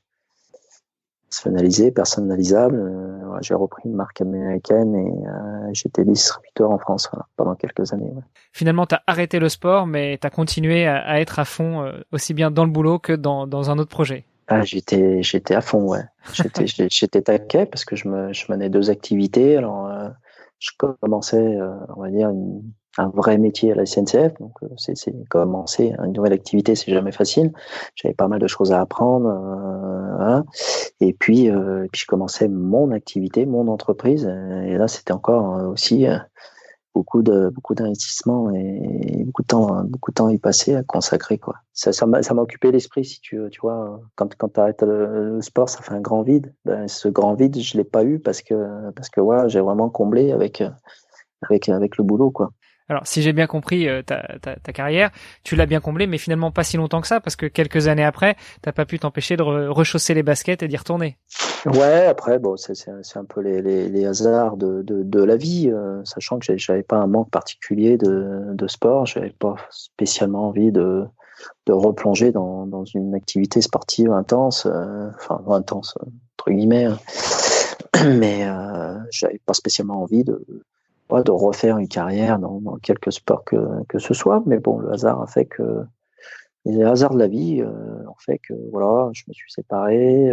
personnalisables. J'ai repris une marque américaine et j'étais distributeur en France pendant quelques années. Ouais. Finalement, tu as arrêté le sport, mais tu as continué à être à fond, aussi bien dans le boulot que dans un autre projet. Ah, j'étais à fond, ouais. J'étais taquet parce que je menais deux activités. Alors, je commençais, on va dire, un vrai métier à la SNCF. Donc, c'est commencer une nouvelle activité, c'est jamais facile. J'avais pas mal de choses à apprendre. Hein. Et puis, je commençais mon activité, mon entreprise. Et là, c'était encore aussi beaucoup d'investissement et beaucoup de temps y passer, à consacrer, quoi. Ça m'a occupé l'esprit, si tu veux, tu vois. Quand tu arrêtes le sport, ça fait un grand vide. Ben, ce grand vide, je l'ai pas eu parce que voilà, j'ai vraiment comblé avec le boulot, quoi. Alors, si j'ai bien compris ta carrière, tu l'as bien comblée, mais finalement pas si longtemps que ça, parce que quelques années après, t'as pas pu t'empêcher de rechausser les baskets et d'y retourner. Ouais, après, bon, c'est un peu les hasards de la vie, sachant que j'avais pas un manque particulier de sport, j'avais pas spécialement envie de replonger dans une activité sportive intense, enfin intense entre guillemets, hein. Mais j'avais pas spécialement envie de refaire une carrière dans quelque sport que ce soit. Mais bon, le hasard a fait que les hasards de la vie ont fait que voilà, je me suis séparé.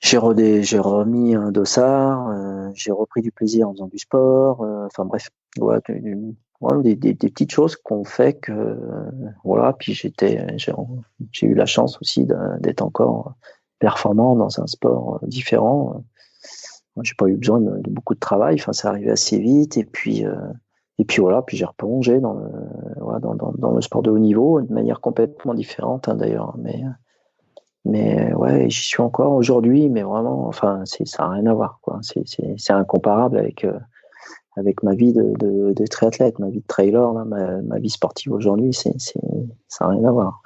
J'ai remis un dossard, j'ai repris du plaisir en faisant du sport. Enfin bref, voilà, des petites choses qu'on fait que voilà. Puis j'ai eu la chance aussi d'être encore performant dans un sport différent. Moi, j'ai pas eu besoin de beaucoup de travail. Enfin, c'est arrivé assez vite. Et puis voilà. Puis j'ai replongé dans le sport de haut niveau de manière complètement différente, hein, d'ailleurs. Mais ouais, j'y suis encore aujourd'hui. Mais vraiment, enfin, ça a rien à voir, quoi. C'est incomparable avec ma vie de triathlète, ma vie de trailer, là, ma vie sportive aujourd'hui. Ça a rien à voir.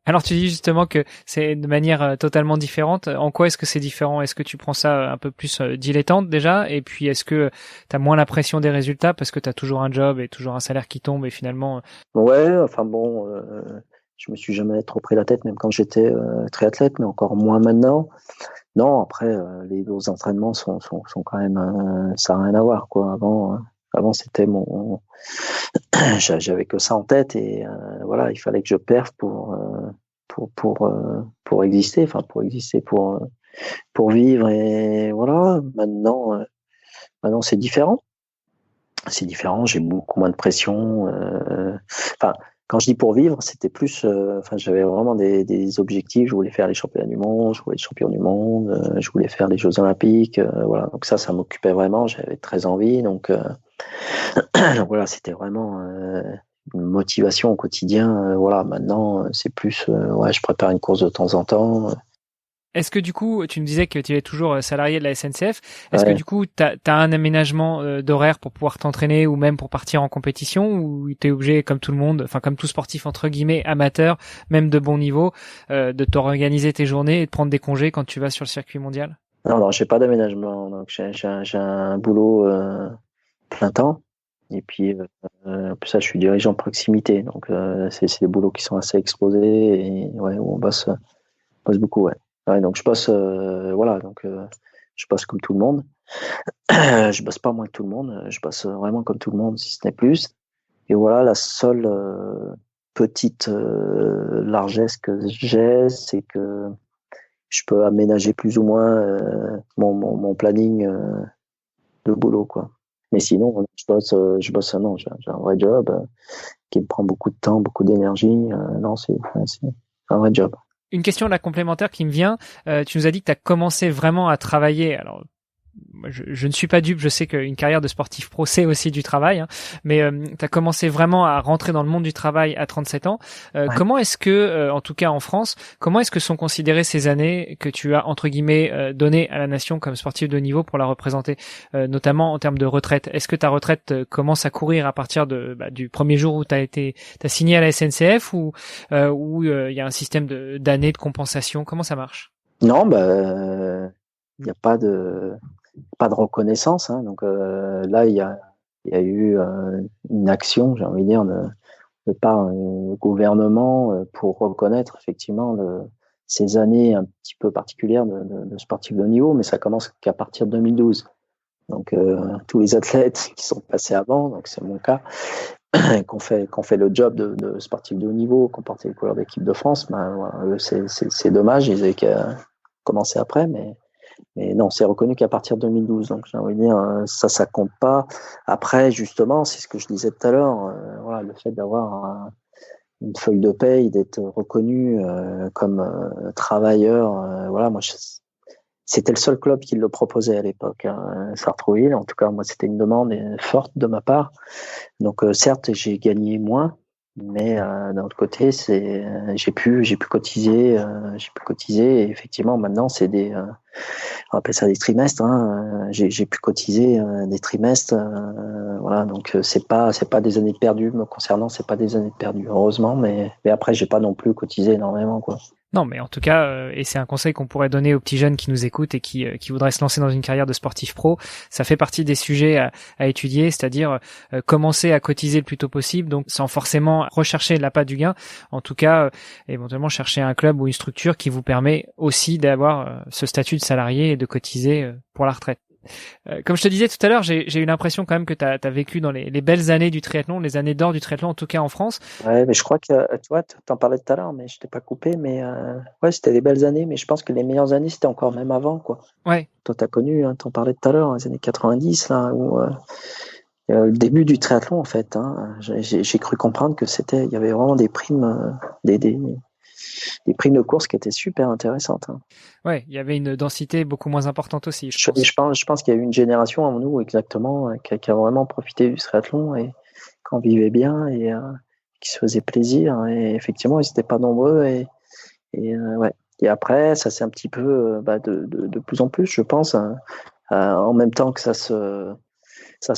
Alors tu dis justement que c'est de manière totalement différente. En quoi est-ce que c'est différent? Est-ce que tu prends ça un peu plus dilettante déjà? Et puis est-ce que tu as moins la pression des résultats parce que tu as toujours un job et toujours un salaire qui tombe et finalement... Ouais, enfin bon, je me suis jamais trop pris la tête, même quand j'étais triathlète, mais encore moins maintenant. Non, après, les entraînements sont quand même... ça n'a rien à voir, quoi. Avant, Avant, c'était mon, j'avais que ça en tête et voilà, il fallait que je perfe pour exister, enfin pour vivre et voilà. Maintenant c'est différent. C'est différent. J'ai beaucoup moins de pression. Enfin, quand je dis pour vivre, c'était plus. Enfin, j'avais vraiment des objectifs. Je voulais faire les championnats du monde. Je voulais être champion du monde. Je voulais faire les Jeux Olympiques. Voilà. Donc ça m'occupait vraiment. J'avais très envie. Donc voilà, c'était vraiment une motivation au quotidien. Voilà. Maintenant, c'est plus. Ouais, je prépare une course de temps en temps. Est-ce que du coup, tu me disais que tu es toujours salarié de la SNCF, est-ce que Ouais. du coup, tu as un aménagement d'horaire pour pouvoir t'entraîner ou même pour partir en compétition, ou tu es obligé, comme tout le monde, enfin comme tout sportif entre guillemets amateur, même de bon niveau, de t'organiser tes journées et de prendre des congés quand tu vas sur le circuit mondial? Non, j'ai pas d'aménagement. Donc j'ai un boulot plein temps. Et puis, ça, je suis dirigeant de proximité. Donc, c'est des boulots qui sont assez exposés et ouais, où on bosse beaucoup. Ouais. Ouais, donc, je bosse, voilà. Donc, je bosse comme tout le monde. Je bosse pas moins que tout le monde. Je bosse vraiment comme tout le monde, si ce n'est plus. Et voilà, la seule petite largesse que j'ai, c'est que je peux aménager plus ou moins mon planning de boulot, quoi. Mais sinon, je bosse, non, j'ai un vrai job qui me prend beaucoup de temps, beaucoup d'énergie. Non, c'est un vrai job. Une question là complémentaire qui me vient, tu nous as dit que tu as commencé vraiment à travailler. Alors, je ne suis pas dupe, je sais qu'une carrière de sportif pro, c'est aussi du travail, hein, mais tu as commencé vraiment à rentrer dans le monde du travail à 37 ans. Ouais. Comment est-ce que, en tout cas en France, comment est-ce que sont considérées ces années que tu as, entre guillemets, données à la nation comme sportif de haut niveau pour la représenter, notamment en termes de retraite? Est-ce que ta retraite commence à courir à partir du premier jour où t'as signé à la SNCF ou il y a un système d'années de compensation? Comment ça marche? Non, il n'y a pas de reconnaissance. Hein. Donc là, il y a eu une action, j'ai envie de dire, de par le gouvernement pour reconnaître effectivement ces années un petit peu particulières de sportifs de haut niveau, mais ça commence qu'à partir de 2012. Donc tous les athlètes qui sont passés avant, donc c'est mon cas, qu'on fait le job de sportif de haut niveau, qu'on portait les couleurs d'équipe de France, voilà, c'est dommage, ils avaient qu'à commencer après, mais non, c'est reconnu qu'à partir de 2012. Donc j'ai envie de dire, ça compte pas. Après, justement, c'est ce que je disais tout à l'heure, voilà, le fait d'avoir une feuille de paye, d'être reconnu comme travailleur, voilà, moi c'était le seul club qui le proposait à l'époque, hein, Sartrouville. En tout cas, moi, c'était une demande forte de ma part. Donc, certes, j'ai gagné moins, mais d'un autre côté, j'ai pu cotiser, Et effectivement, maintenant, on appelle ça des trimestres. Hein, j'ai pu cotiser des trimestres. Voilà, donc c'est pas des années perdues me concernant, c'est pas des années perdues, heureusement. Mais après, j'ai pas non plus cotisé énormément, quoi. Non, mais en tout cas, et c'est un conseil qu'on pourrait donner aux petits jeunes qui nous écoutent et qui voudraient se lancer dans une carrière de sportif pro, ça fait partie des sujets à étudier, c'est-à-dire commencer à cotiser le plus tôt possible, donc sans forcément rechercher l'appât du gain, en tout cas, éventuellement chercher un club ou une structure qui vous permet aussi d'avoir ce statut de salarié et de cotiser pour la retraite. Comme je te disais tout à l'heure, j'ai eu l'impression quand même que tu as vécu dans les belles années du triathlon, les années d'or du triathlon, en tout cas en France. Ouais, mais je crois que, tu vois, t'en parlais tout à l'heure, mais je t'ai pas coupé, mais ouais, c'était des belles années, mais je pense que les meilleures années, c'était encore même avant, quoi. Ouais. Toi, t'as connu, hein, t'en parlais tout à l'heure, les années 90, là, où le début du triathlon, en fait, hein, j'ai cru comprendre que il y avait vraiment des primes, des primes de course qui étaient super intéressantes. Hein. Ouais, il y avait une densité beaucoup moins importante aussi, je pense. Je pense qu'il y a eu une génération avant nous, exactement, qui a vraiment profité du triathlon et qu'on vivait bien et qui se faisait plaisir. Et effectivement, ils n'étaient pas nombreux ouais. Et après, ça c'est un petit peu de plus en plus, je pense, hein, en même temps que ça se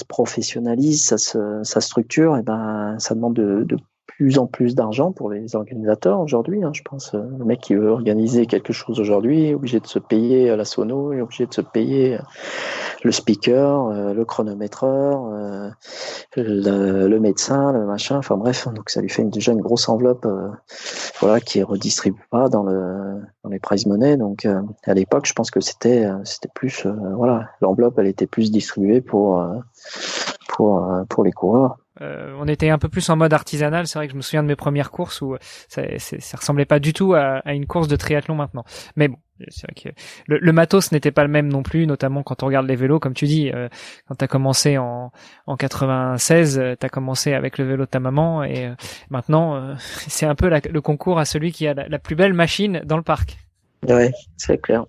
professionnalise, ça se structure, et ben ça demande de plus en plus d'argent pour les organisateurs aujourd'hui. Hein, je pense le mec qui veut organiser quelque chose aujourd'hui est obligé de se payer la sono, est obligé de se payer le speaker, le chronométreur, le médecin, le machin. Enfin bref, donc ça lui fait déjà une grosse enveloppe, voilà, qui est redistribuée pas dans les prize money. Donc à l'époque, je pense que c'était plus, voilà, l'enveloppe, elle était plus distribuée pour pour les coureurs. On était un peu plus en mode artisanal. C'est vrai que je me souviens de mes premières courses où ça ressemblait pas du tout à une course de triathlon maintenant. Mais bon, c'est vrai que le matos n'était pas le même non plus, notamment quand on regarde les vélos, comme tu dis. Quand t'as commencé en 96, t'as commencé avec le vélo de ta maman, et maintenant c'est un peu le concours à celui qui a la plus belle machine dans le parc. Ouais, c'est clair.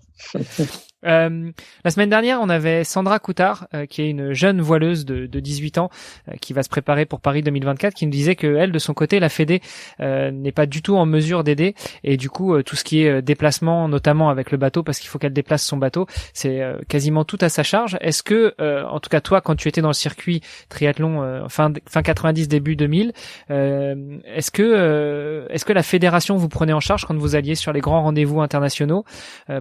La semaine dernière, on avait Sandra Coutard, qui est une jeune voileuse de 18 ans, qui va se préparer pour Paris 2024, qui nous disait que elle, de son côté, la Fédé n'est pas du tout en mesure d'aider, et du coup, tout ce qui est déplacement, notamment avec le bateau, parce qu'il faut qu'elle déplace son bateau, c'est quasiment tout à sa charge. Est-ce que, en tout cas toi, quand tu étais dans le circuit triathlon fin 90, début 2000, est-ce que la fédération vous prenait en charge quand vous alliez sur les grands rendez-vous internationaux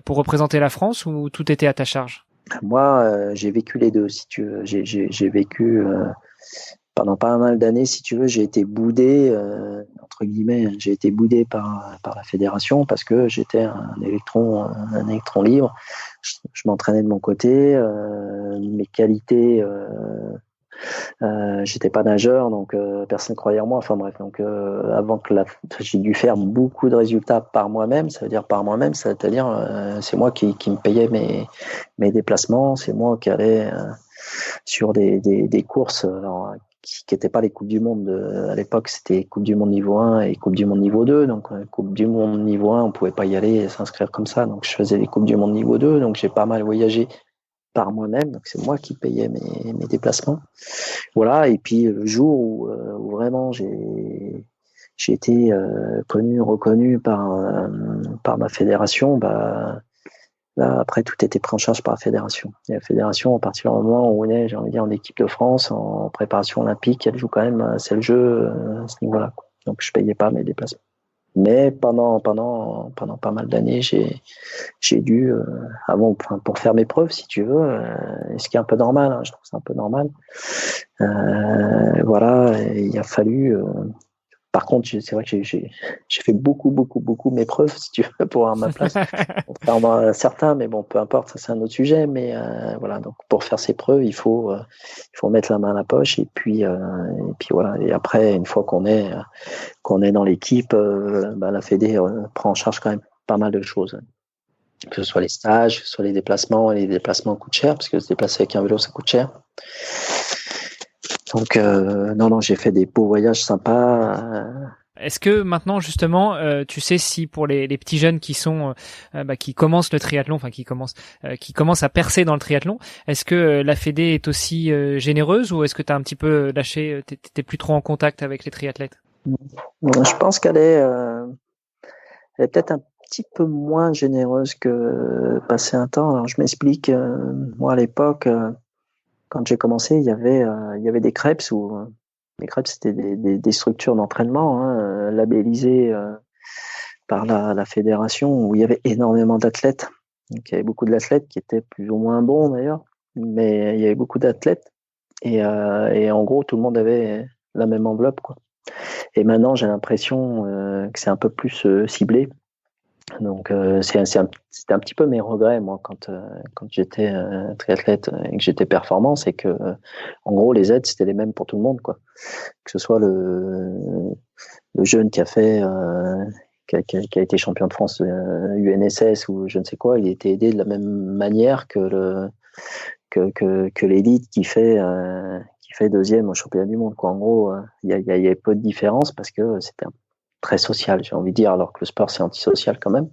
pour représenter la France, ou tout était à ta charge? Moi, j'ai vécu les deux, si tu veux. J'ai vécu pendant pas mal d'années, si tu veux, j'ai été boudé, entre guillemets, j'ai été boudé par la fédération parce que j'étais un électron libre. Je m'entraînais de mon côté, mes qualités. J'étais pas nageur, donc personne croyait en moi. Enfin bref, donc avant que j'ai dû faire beaucoup de résultats par moi-même. Ça veut dire par moi-même, c'est-à-dire c'est moi qui me payais mes déplacements, c'est moi qui allais sur des courses alors, qui n'étaient pas les coupes du monde. À l'époque, c'était Coupe du monde niveau 1 et Coupe du monde niveau 2. Donc Coupe du monde niveau 1, on pouvait pas y aller et s'inscrire comme ça. Donc je faisais les Coupes du monde niveau 2. Donc j'ai pas mal voyagé par moi-même, donc c'est moi qui payais mes déplacements. Voilà, et puis le jour où vraiment j'ai été reconnu par ma fédération, bah là après tout était pris en charge par la fédération. Et la fédération, à partir du moment où on est, j'ai envie de dire, en équipe de France, en préparation olympique, elle joue quand même, c'est le jeu à ce niveau-là. Donc je payais pas mes déplacements. Mais pendant pas mal d'années, j'ai dû pour faire mes preuves, si tu veux, ce qui est un peu normal, hein, je trouve ça un peu normal. Voilà, il a fallu. Par contre, c'est vrai que j'ai fait beaucoup mes preuves, si tu veux, pour avoir ma place. Contrairement à certains, mais bon, peu importe, ça c'est un autre sujet. Mais voilà, donc pour faire ses preuves, il faut mettre la main à la poche et puis voilà. Et après, une fois qu'on est dans l'équipe, la Fédé prend en charge quand même pas mal de choses. Que ce soit les stages, que ce soit les déplacements. Et les déplacements coûtent cher, parce que se déplacer avec un vélo, ça coûte cher. Donc, non, j'ai fait des beaux voyages sympas. Est-ce que maintenant, justement, tu sais si pour les petits jeunes qui sont qui commencent le triathlon, enfin qui commencent à percer dans le triathlon, est-ce que la Fédé est aussi généreuse, ou est-ce que tu as un petit peu lâché, t'es plus trop en contact avec les triathlètes? Je pense qu'elle est peut-être un petit peu moins généreuse que passé un temps. Alors je m'explique. Moi à l'époque, quand j'ai commencé, il y avait des CREPS où les CREPS c'était des structures d'entraînement labellisées par la fédération, où il y avait énormément d'athlètes. Donc il y avait beaucoup d'athlètes qui étaient plus ou moins bons d'ailleurs, mais il y avait beaucoup d'athlètes et en gros tout le monde avait la même enveloppe, quoi. Et maintenant j'ai l'impression que c'est un peu plus ciblé. Donc c'était un petit peu mes regrets, moi, quand j'étais triathlète et que j'étais performant, c'est que en gros les aides c'était les mêmes pour tout le monde, quoi. Que ce soit le jeune qui a fait qui a été champion de France UNSS ou je ne sais quoi, il a été aidé de la même manière que l'élite qui fait deuxième au championnat du monde, quoi. En gros, il y avait peu de différence parce que c'était très social, j'ai envie de dire, alors que le sport c'est antisocial quand même.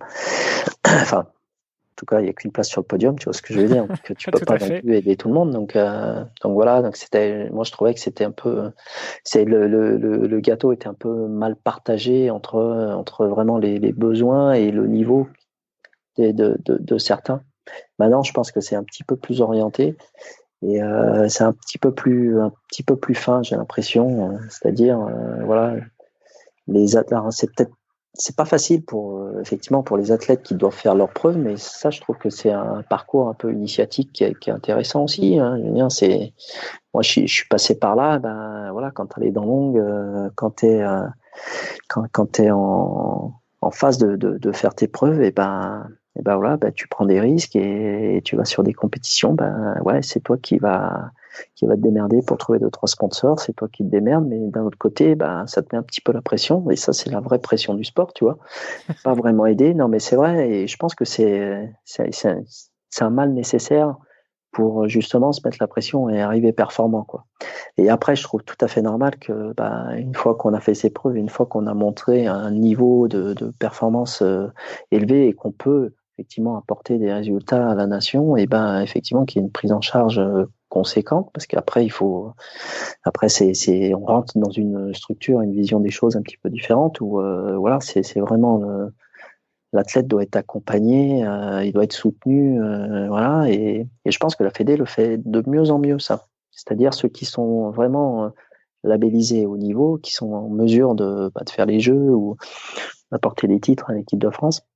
Enfin, en tout cas, il n'y a qu'une place sur le podium, tu vois ce que je veux dire, que tu peux pas non plus aider tout le monde. Donc voilà, donc moi je trouvais que c'était un peu, le gâteau était un peu mal partagé entre vraiment les besoins et le niveau de certains. Maintenant, je pense que c'est un petit peu plus orienté et c'est un petit peu plus fin, j'ai l'impression. C'est-à-dire, voilà, c'est pas facile effectivement pour les athlètes qui doivent faire leurs preuves, mais ça, je trouve que c'est un parcours un peu initiatique qui est intéressant aussi, hein. Je veux dire, moi, je suis passé par là. Ben voilà, quand t'as les dents longues, quand t'es en phase de faire tes preuves, et ben et ben voilà, ben tu prends des risques et tu vas sur des compétitions, ben ouais, c'est toi qui va te démerder pour trouver 2-3 sponsors, c'est toi qui te démerdes, mais d'un autre côté, ben ça te met un petit peu la pression, et ça c'est la vraie pression du sport, tu vois. Pas vraiment aider, non mais c'est vrai, et je pense que c'est un mal nécessaire pour justement se mettre la pression et arriver performant, quoi. Et après, je trouve tout à fait normal que, bah, une fois qu'on a fait ses preuves, une fois qu'on a montré un niveau de performance élevé et qu'on peut effectivement apporter des résultats à la nation, et ben effectivement qu'il y ait une prise en charge conséquente, parce qu'après après on rentre dans une structure, une vision des choses un petit peu différente où voilà, c'est vraiment l'athlète doit être accompagné, il doit être soutenu, voilà. Et je pense que la Fédé le fait de mieux en mieux, ça. C'est-à-dire ceux qui sont vraiment labellisés au niveau, qui sont en mesure de faire les jeux ou d'apporter des titres à l'équipe de France.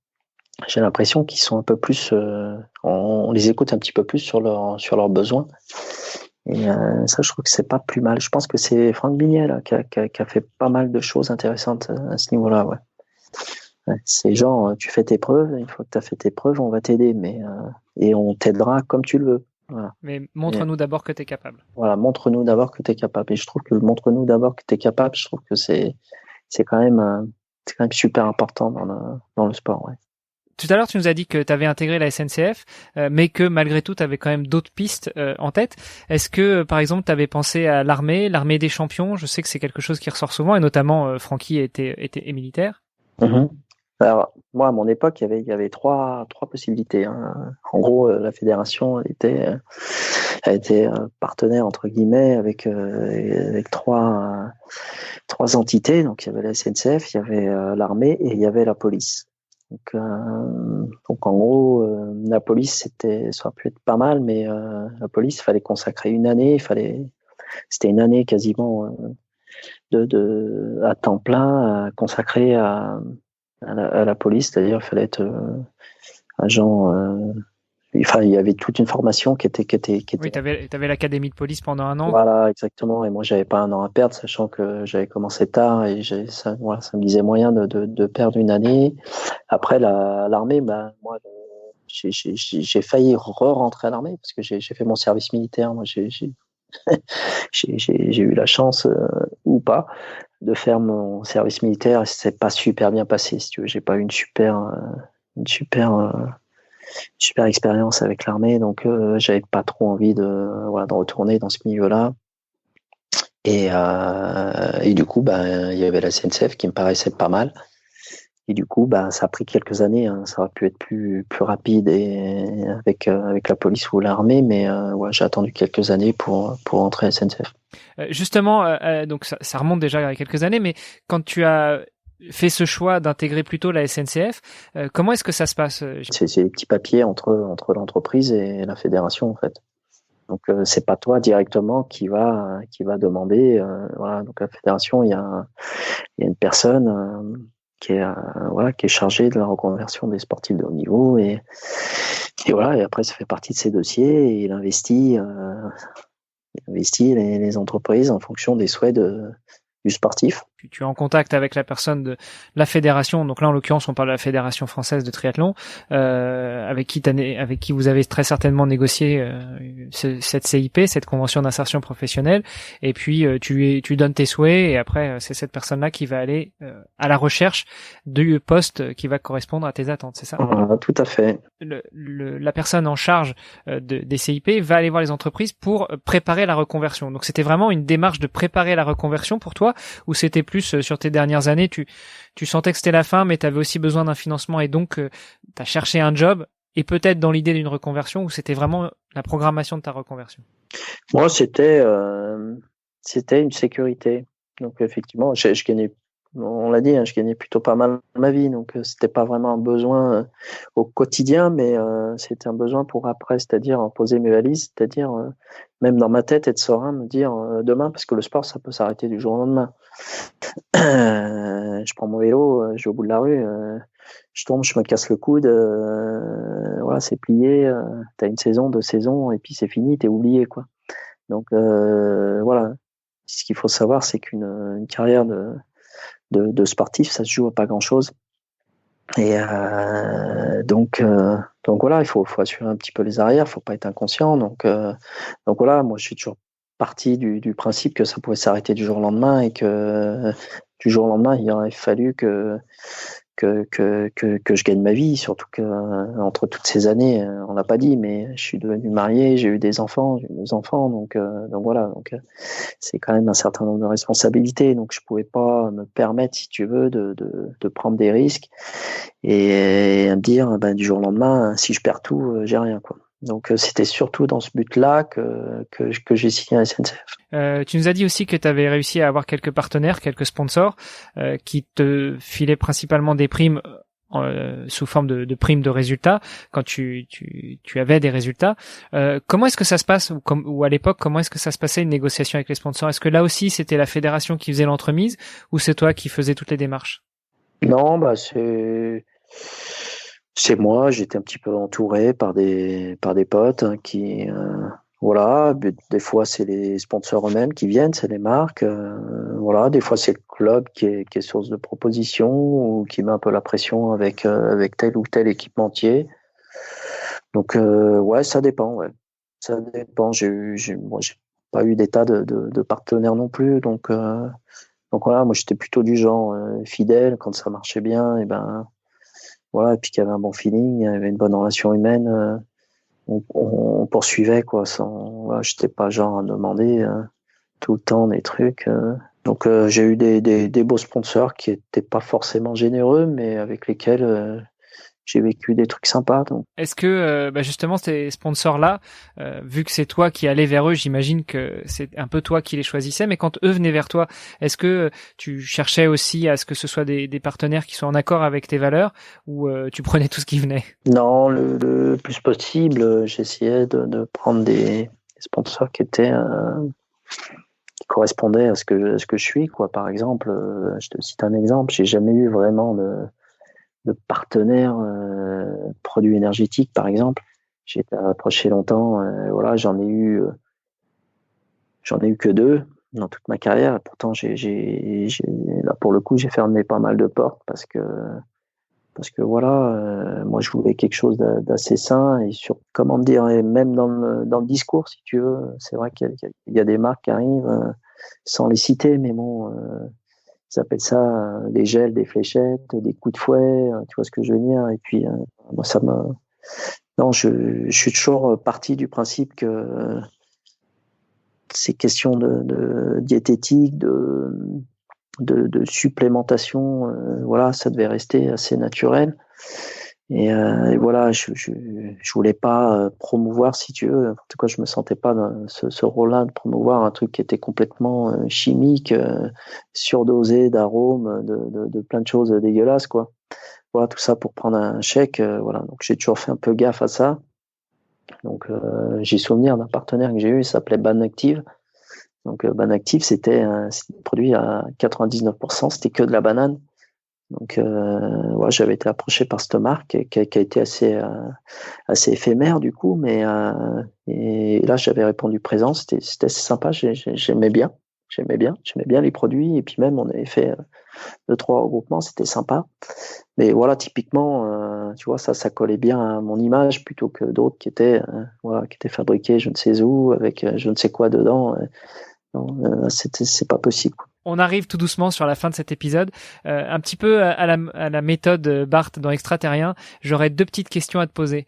J'ai l'impression qu'ils sont un peu plus, on les écoute un petit peu plus sur leurs besoins. Et ça, je trouve que c'est pas plus mal. Je pense que c'est Franck Bignet là, qui a fait pas mal de choses intéressantes à ce niveau-là, ouais. Ouais, c'est genre, tu fais tes preuves, une fois que tu as fait tes preuves, on va t'aider, et on t'aidera comme tu le veux. Voilà. Mais montre-nous d'abord que tu es capable. Voilà, montre-nous d'abord que tu es capable. Et je trouve que le montre-nous d'abord que tu es capable, je trouve que c'est quand même super important dans le sport. Ouais. Tout à l'heure, tu nous as dit que tu avais intégré la SNCF, mais que malgré tout, tu avais quand même d'autres pistes en tête. Est-ce que, par exemple, tu avais pensé à l'armée des champions? Je sais que c'est quelque chose qui ressort souvent, et notamment Francky est militaire. Mm-hmm. Alors, moi, à mon époque, il y avait trois possibilités. Hein. En gros, la fédération a été partenaire, entre guillemets, avec trois entités. Donc, il y avait la SNCF, il y avait l'armée et il y avait la police. Donc en gros, la police, ça aurait pu être pas mal, mais la police, il fallait consacrer une année, c'était une année quasiment à temps plein consacrée à la police, c'est-à-dire il fallait être agent. Enfin, il y avait toute une formation qui était. Oui, t'avais l'académie de police pendant un an. Voilà, exactement. Et moi, j'avais pas un an à perdre, sachant que j'avais commencé tard et ça me disait moyen de perdre une année. Après l'armée, bah moi, j'ai failli re-rentrer à l'armée parce que j'ai fait mon service militaire. Moi, j'ai eu la chance ou pas de faire mon service militaire et c'est pas super bien passé. Si tu veux, j'ai pas eu une super expérience avec l'armée, donc j'avais pas trop envie de retourner dans ce milieu-là. Et du coup, ben il y avait la SNCF qui me paraissait pas mal. Et du coup, ben ça a pris quelques années. Hein. Ça aurait pu être plus rapide et avec la police ou l'armée, mais ouais, j'ai attendu quelques années pour entrer à la SNCF. Justement, donc ça remonte déjà à quelques années, mais quand tu as fait ce choix d'intégrer plutôt la SNCF, comment est-ce que ça se passe? C'est les petits papiers entre l'entreprise et la fédération, en fait. Donc c'est pas toi directement qui va demander. Voilà. Donc la fédération, il y a une personne qui est chargée de la reconversion des sportifs de haut niveau et voilà. Et après, ça fait partie de ses dossiers et il investit les entreprises en fonction des souhaits du sportif. Tu es en contact avec la personne de la fédération, donc là en l'occurrence on parle de la fédération française de triathlon, avec qui vous avez très certainement négocié cette CIP, cette convention d'insertion professionnelle, et puis tu donnes tes souhaits et après c'est cette personne-là qui va aller à la recherche du poste qui va correspondre à tes attentes, c'est ça? Tout à fait. La personne en charge des CIP va aller voir les entreprises pour préparer la reconversion. Donc c'était vraiment une démarche de préparer la reconversion pour toi, ou c'était plus sur tes dernières années, tu sentais que c'était la fin, mais tu avais aussi besoin d'un financement et donc tu as cherché un job et peut-être dans l'idée d'une reconversion, ou c'était vraiment la programmation de ta reconversion? Moi, c'était une sécurité. Donc effectivement, je gagnais, on l'a dit, hein, je gagnais plutôt pas mal ma vie, donc c'était pas vraiment un besoin au quotidien, mais c'était un besoin pour après, c'est-à-dire poser mes valises, c'est-à-dire même dans ma tête être serein, me dire demain, parce que le sport ça peut s'arrêter du jour au lendemain. Je prends mon vélo, je vais au bout de la rue, je tombe, je me casse le coude, voilà, c'est plié, t'as une saison, 2 saisons, et puis c'est fini, t'es oublié, quoi. Donc voilà, ce qu'il faut savoir, c'est qu'une carrière de sportif, ça se joue à pas grand-chose. Et Donc voilà, il faut assurer un petit peu les arrières, faut pas être inconscient. Donc voilà, moi je suis toujours parti du principe que ça pouvait s'arrêter du jour au lendemain et que du jour au lendemain il aurait fallu que je gagne ma vie, surtout que entre toutes ces années, on l'a pas dit, mais je suis devenu marié, j'ai eu des enfants, j'ai eu 2 enfants, donc voilà, c'est quand même un certain nombre de responsabilités, donc je pouvais pas me permettre, si tu veux, de prendre des risques et me dire, ben, du jour au lendemain, si je perds tout, j'ai rien, quoi. Donc c'était surtout dans ce but-là que j'ai signé à la SNCF. Tu nous as dit aussi que tu avais réussi à avoir quelques partenaires, quelques sponsors qui te filaient principalement des primes sous forme de primes de résultats quand tu avais des résultats. Comment est-ce que ça se passe ou à l'époque, comment est-ce que ça se passait une négociation avec les sponsors? Est-ce que là aussi c'était la fédération qui faisait l'entremise ou c'est toi qui faisais toutes les démarches? Non, bah c'est moi, j'étais un petit peu entouré par des potes hein, qui voilà, des fois c'est les sponsors eux-mêmes qui viennent, c'est les marques, voilà, des fois c'est le club qui est source de propositions ou qui met un peu la pression avec tel ou tel équipementier. Donc ouais, ça dépend, ouais. Ça dépend. Moi, j'ai pas eu d'état de partenaire non plus, donc voilà, moi j'étais plutôt du genre fidèle quand ça marchait bien, et ben voilà, et puis qu'il y avait un bon feeling, il y avait une bonne relation humaine, on poursuivait quoi. Voilà, j'étais pas genre à demander tout le temps des trucs. Donc j'ai eu des beaux sponsors qui étaient pas forcément généreux, mais avec lesquels j'ai vécu des trucs sympas. Donc. Est-ce que justement ces sponsors-là, vu que c'est toi qui allais vers eux, j'imagine que c'est un peu toi qui les choisissais, mais quand eux venaient vers toi, est-ce que tu cherchais aussi à ce que ce soit des partenaires qui soient en accord avec tes valeurs ou tu prenais tout ce qui venait? Non, le plus possible, j'essayais de prendre des sponsors qui correspondaient à ce que je suis, quoi. Par exemple, je te cite un exemple, j'ai jamais eu vraiment de partenaire produits énergétiques, par exemple. J'ai été approché longtemps, voilà, j'en ai eu que 2 dans toute ma carrière. Pourtant, là pour le coup, j'ai fermé pas mal de portes parce que voilà, moi je voulais quelque chose d'assez sain et sur comment dire, et même dans le discours, si tu veux, c'est vrai qu'il y a des marques qui arrivent sans les citer, mais bon, ils appellent ça des gels, des fléchettes, des coups de fouet, tu vois ce que je veux dire. Et puis moi non, je suis toujours parti du principe que ces questions de diététique, de supplémentation, voilà, ça devait rester assez naturel. Et voilà, je voulais pas promouvoir, si tu veux, en tout cas, je me sentais pas dans ce rôle-là de promouvoir un truc qui était complètement chimique, surdosé d'arômes, de plein de choses dégueulasses, quoi. Voilà, tout ça pour prendre un chèque, voilà. Donc j'ai toujours fait un peu gaffe à ça. Donc j'ai souvenir d'un partenaire que j'ai eu, il s'appelait Banactive. Donc Banactive, c'était un produit à 99%, c'était que de la banane. Donc ouais, j'avais été approché par cette marque qui a été assez éphémère du coup, mais et là j'avais répondu présent, c'était assez sympa, j'aimais bien les produits et puis même on avait fait 2-3 regroupements, c'était sympa. Mais voilà, typiquement, tu vois, ça collait bien à mon image plutôt que d'autres voilà, qui étaient fabriqués je ne sais où avec je ne sais quoi dedans. Non, c'est pas possible. On arrive tout doucement sur la fin de cet épisode. Un petit peu à la méthode Bart dans Extraterrien, j'aurais 2 petites questions à te poser.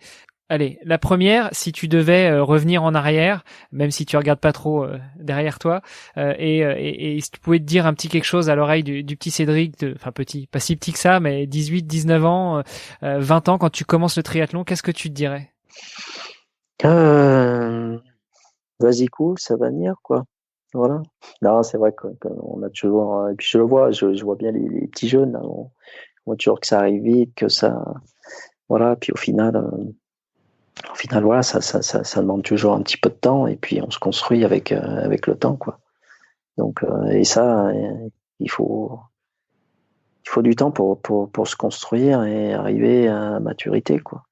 Allez, la première, si tu devais revenir en arrière, même si tu regardes pas trop derrière toi, et si tu pouvais te dire un petit quelque chose à l'oreille du petit Cédric, enfin petit, pas si petit que ça, mais 18, 19 ans, 20 ans, quand tu commences le triathlon, qu'est-ce que tu te dirais? Vas-y, cool, ça va venir, quoi. Voilà. Non, c'est vrai qu'on a toujours, et puis je vois bien les petits jeunes, là, on voit toujours que ça arrive vite, que ça, voilà, puis au final, voilà, ça demande toujours un petit peu de temps, et puis on se construit avec le temps, quoi. Donc, et ça, il faut, il faut du temps pour se construire et arriver à maturité, quoi.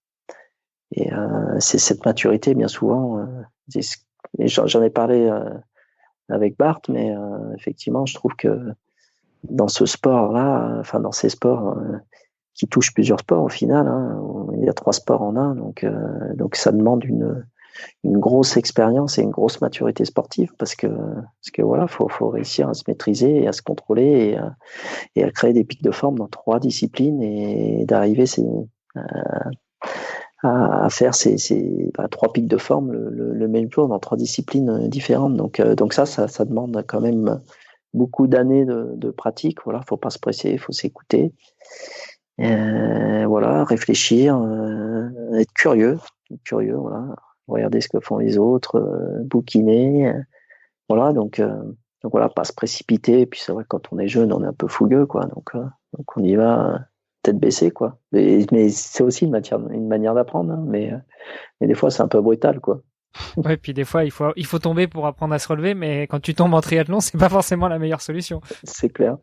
Et c'est cette maturité, bien souvent, et j'en ai parlé avec Bart, mais effectivement, je trouve que dans ce sport-là, enfin dans ces sports, qui touche plusieurs sports au final. Hein. Il y a 3 sports en un, donc ça demande une grosse expérience et une grosse maturité sportive parce que voilà, faut réussir à se maîtriser et à se contrôler et à créer des pics de forme dans 3 disciplines et d'arriver à faire ces 3 pics de forme le même jour dans 3 disciplines différentes. Donc ça demande quand même beaucoup d'années de pratique. Voilà, faut pas se presser, faut s'écouter. Voilà, réfléchir, être curieux, voilà, regarder ce que font les autres, bouquiner, voilà, donc voilà, pas se précipiter. Et puis c'est vrai que quand on est jeune, on est un peu fougueux, quoi, donc on y va tête baissée, quoi. Mais c'est aussi une manière d'apprendre, hein, mais des fois c'est un peu brutal, quoi. Ouais, puis des fois il faut tomber pour apprendre à se relever, mais quand tu tombes en triathlon, c'est pas forcément la meilleure solution. C'est clair.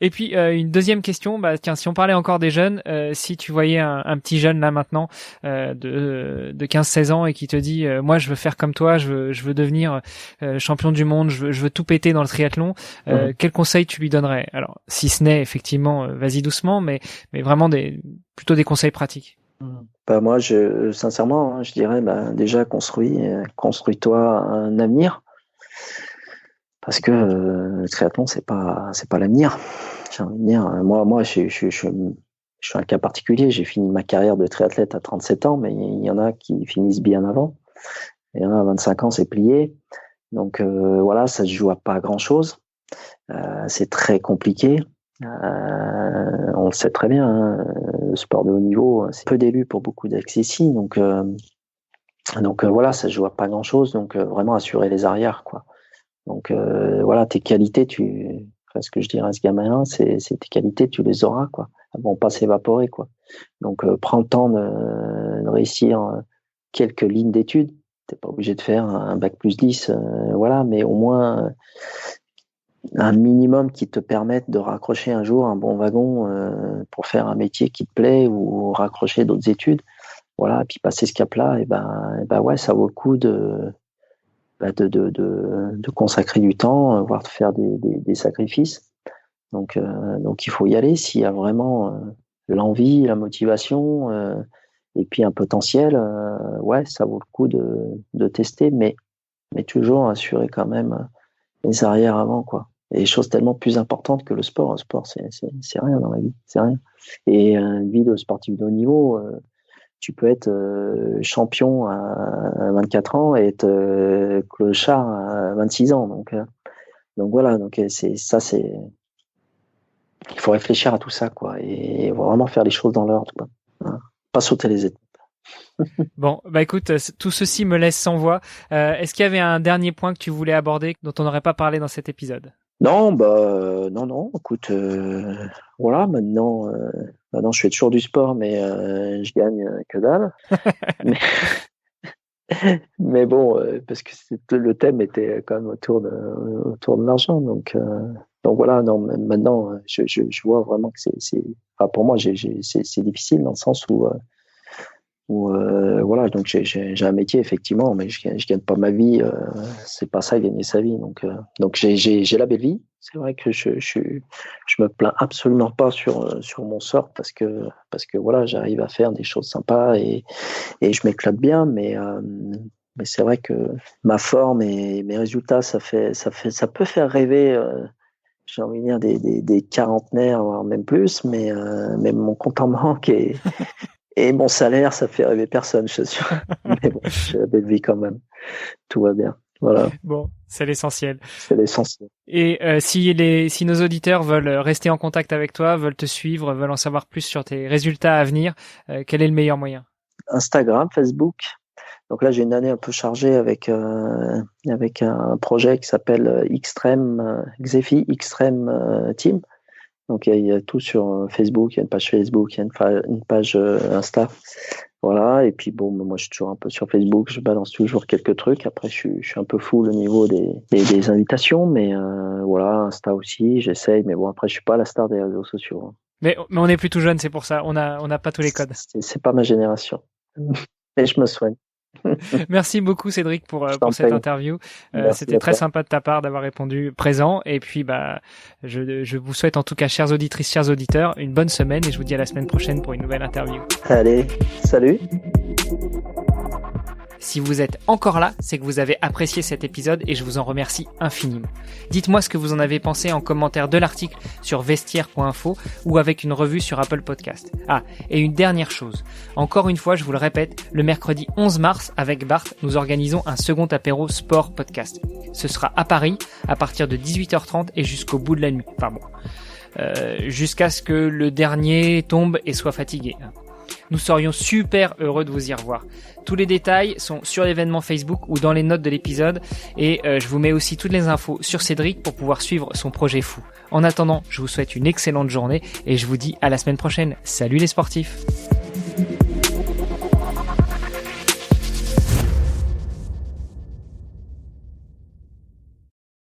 Et puis une deuxième question, tiens, si on parlait encore des jeunes, si tu voyais un petit jeune là maintenant de 15-16 ans et qui te dit moi je veux faire comme toi, je veux devenir champion du monde, je veux tout péter dans le triathlon, quel conseil tu lui donnerais? Alors si ce n'est effectivement vas-y doucement, mais vraiment plutôt des conseils pratiques. Moi sincèrement, hein, je dirais déjà construis-toi un avenir. Parce que le triathlon, c'est pas l'avenir. J'ai envie de dire, moi, je suis un cas particulier. J'ai fini ma carrière de triathlète à 37 ans, mais il y en a qui finissent bien avant. Il y en a à 25 ans, c'est plié. Donc voilà, ça se joue à pas grand-chose. C'est très compliqué. On le sait très bien. Hein, le sport de haut niveau, c'est peu d'élus pour beaucoup d'accessis. Donc voilà, ça se joue à pas grand-chose. Donc vraiment assurer les arrières, quoi. Donc voilà, tes qualités, ce que je dirais à ce gamin-là, c'est tes qualités, tu les auras, quoi. Elles vont pas s'évaporer, quoi. Donc prends le temps de réussir quelques lignes d'études. T'es pas obligé de faire un bac+10, voilà, mais au moins un minimum qui te permette de raccrocher un jour un bon wagon pour faire un métier qui te plaît ou raccrocher d'autres études. Voilà, et puis passer ce cap-là, et ben ouais, ça vaut le coup de consacrer du temps, voire de faire des sacrifices. Donc il faut y aller s'il y a vraiment l'envie, la motivation et puis un potentiel. Ouais, ça vaut le coup de tester, mais toujours assurer quand même les arrières avant, quoi. Et des choses tellement plus importantes que le sport. Le sport, c'est rien dans la vie, c'est rien. Et une vie de sportif de haut niveau. Tu peux être champion à 24 ans et être clochard à 26 ans. Donc voilà, il faut réfléchir à tout ça, quoi, et vraiment faire les choses dans l'ordre, quoi. Voilà. Pas sauter les étapes. Bon, écoute, tout ceci me laisse sans voix. Est-ce qu'il y avait un dernier point que tu voulais aborder dont on n'aurait pas parlé dans cet épisode? Non, non. Écoute, voilà, maintenant, je fais toujours du sport, mais je gagne que dalle. mais bon, parce que le thème était quand même autour de l'argent, donc voilà. Non, maintenant, je vois vraiment que pour moi, c'est difficile dans le sens où voilà, donc j'ai un métier effectivement, mais je gagne pas ma vie, c'est pas ça gagner sa vie, donc j'ai la belle vie. C'est vrai que je me plains absolument pas sur mon sort parce que voilà, j'arrive à faire des choses sympas et je m'éclate bien, mais c'est vrai que ma forme et mes résultats, ça peut faire rêver, j'ai envie de dire des quarantenaires, voire même plus, mais mon compte en banque et mon salaire, ça fait rêver personne, je suis sûr. Mais bon, j'ai la belle vie quand même. Tout va bien. Voilà. Bon, c'est l'essentiel. C'est l'essentiel. Et si nos auditeurs veulent rester en contact avec toi, veulent te suivre, veulent en savoir plus sur tes résultats à venir, quel est le meilleur moyen? Instagram, Facebook. Donc là, j'ai une année un peu chargée avec un projet qui s'appelle Xefi Extreme Team. Donc il y a tout sur Facebook, il y a une page Facebook, il y a une page Insta. Voilà, et puis bon, moi je suis toujours un peu sur Facebook, je balance toujours quelques trucs. Après, je suis un peu full au niveau des invitations, mais voilà, Insta aussi, j'essaye, mais bon, après, je suis pas la star des réseaux sociaux. Hein. Mais on est plutôt jeune, c'est pour ça, on n'a pas tous les codes. C'est pas ma génération, mais je me soigne. Merci beaucoup Cédric pour cette interview. C'était très sympa de ta part d'avoir répondu présent. Et puis je vous souhaite en tout cas, chères auditrices, chers auditeurs, une bonne semaine et je vous dis à la semaine prochaine pour une nouvelle interview. Allez, salut. Si vous êtes encore là, c'est que vous avez apprécié cet épisode et je vous en remercie infiniment. Dites-moi ce que vous en avez pensé en commentaire de l'article sur vestiaire.info ou avec une revue sur Apple Podcast. Ah, et une dernière chose. Encore une fois, je vous le répète, le mercredi 11 mars, avec Bart, nous organisons un second apéro sport podcast. Ce sera à Paris, à partir de 18h30 et jusqu'au bout de la nuit. Enfin bon, jusqu'à ce que le dernier tombe et soit fatigué. Nous serions super heureux de vous y revoir. Tous les détails sont sur l'événement Facebook ou dans les notes de l'épisode et je vous mets aussi toutes les infos sur Cédric pour pouvoir suivre son projet fou. En attendant, je vous souhaite une excellente journée et je vous dis à la semaine prochaine. Salut les sportifs!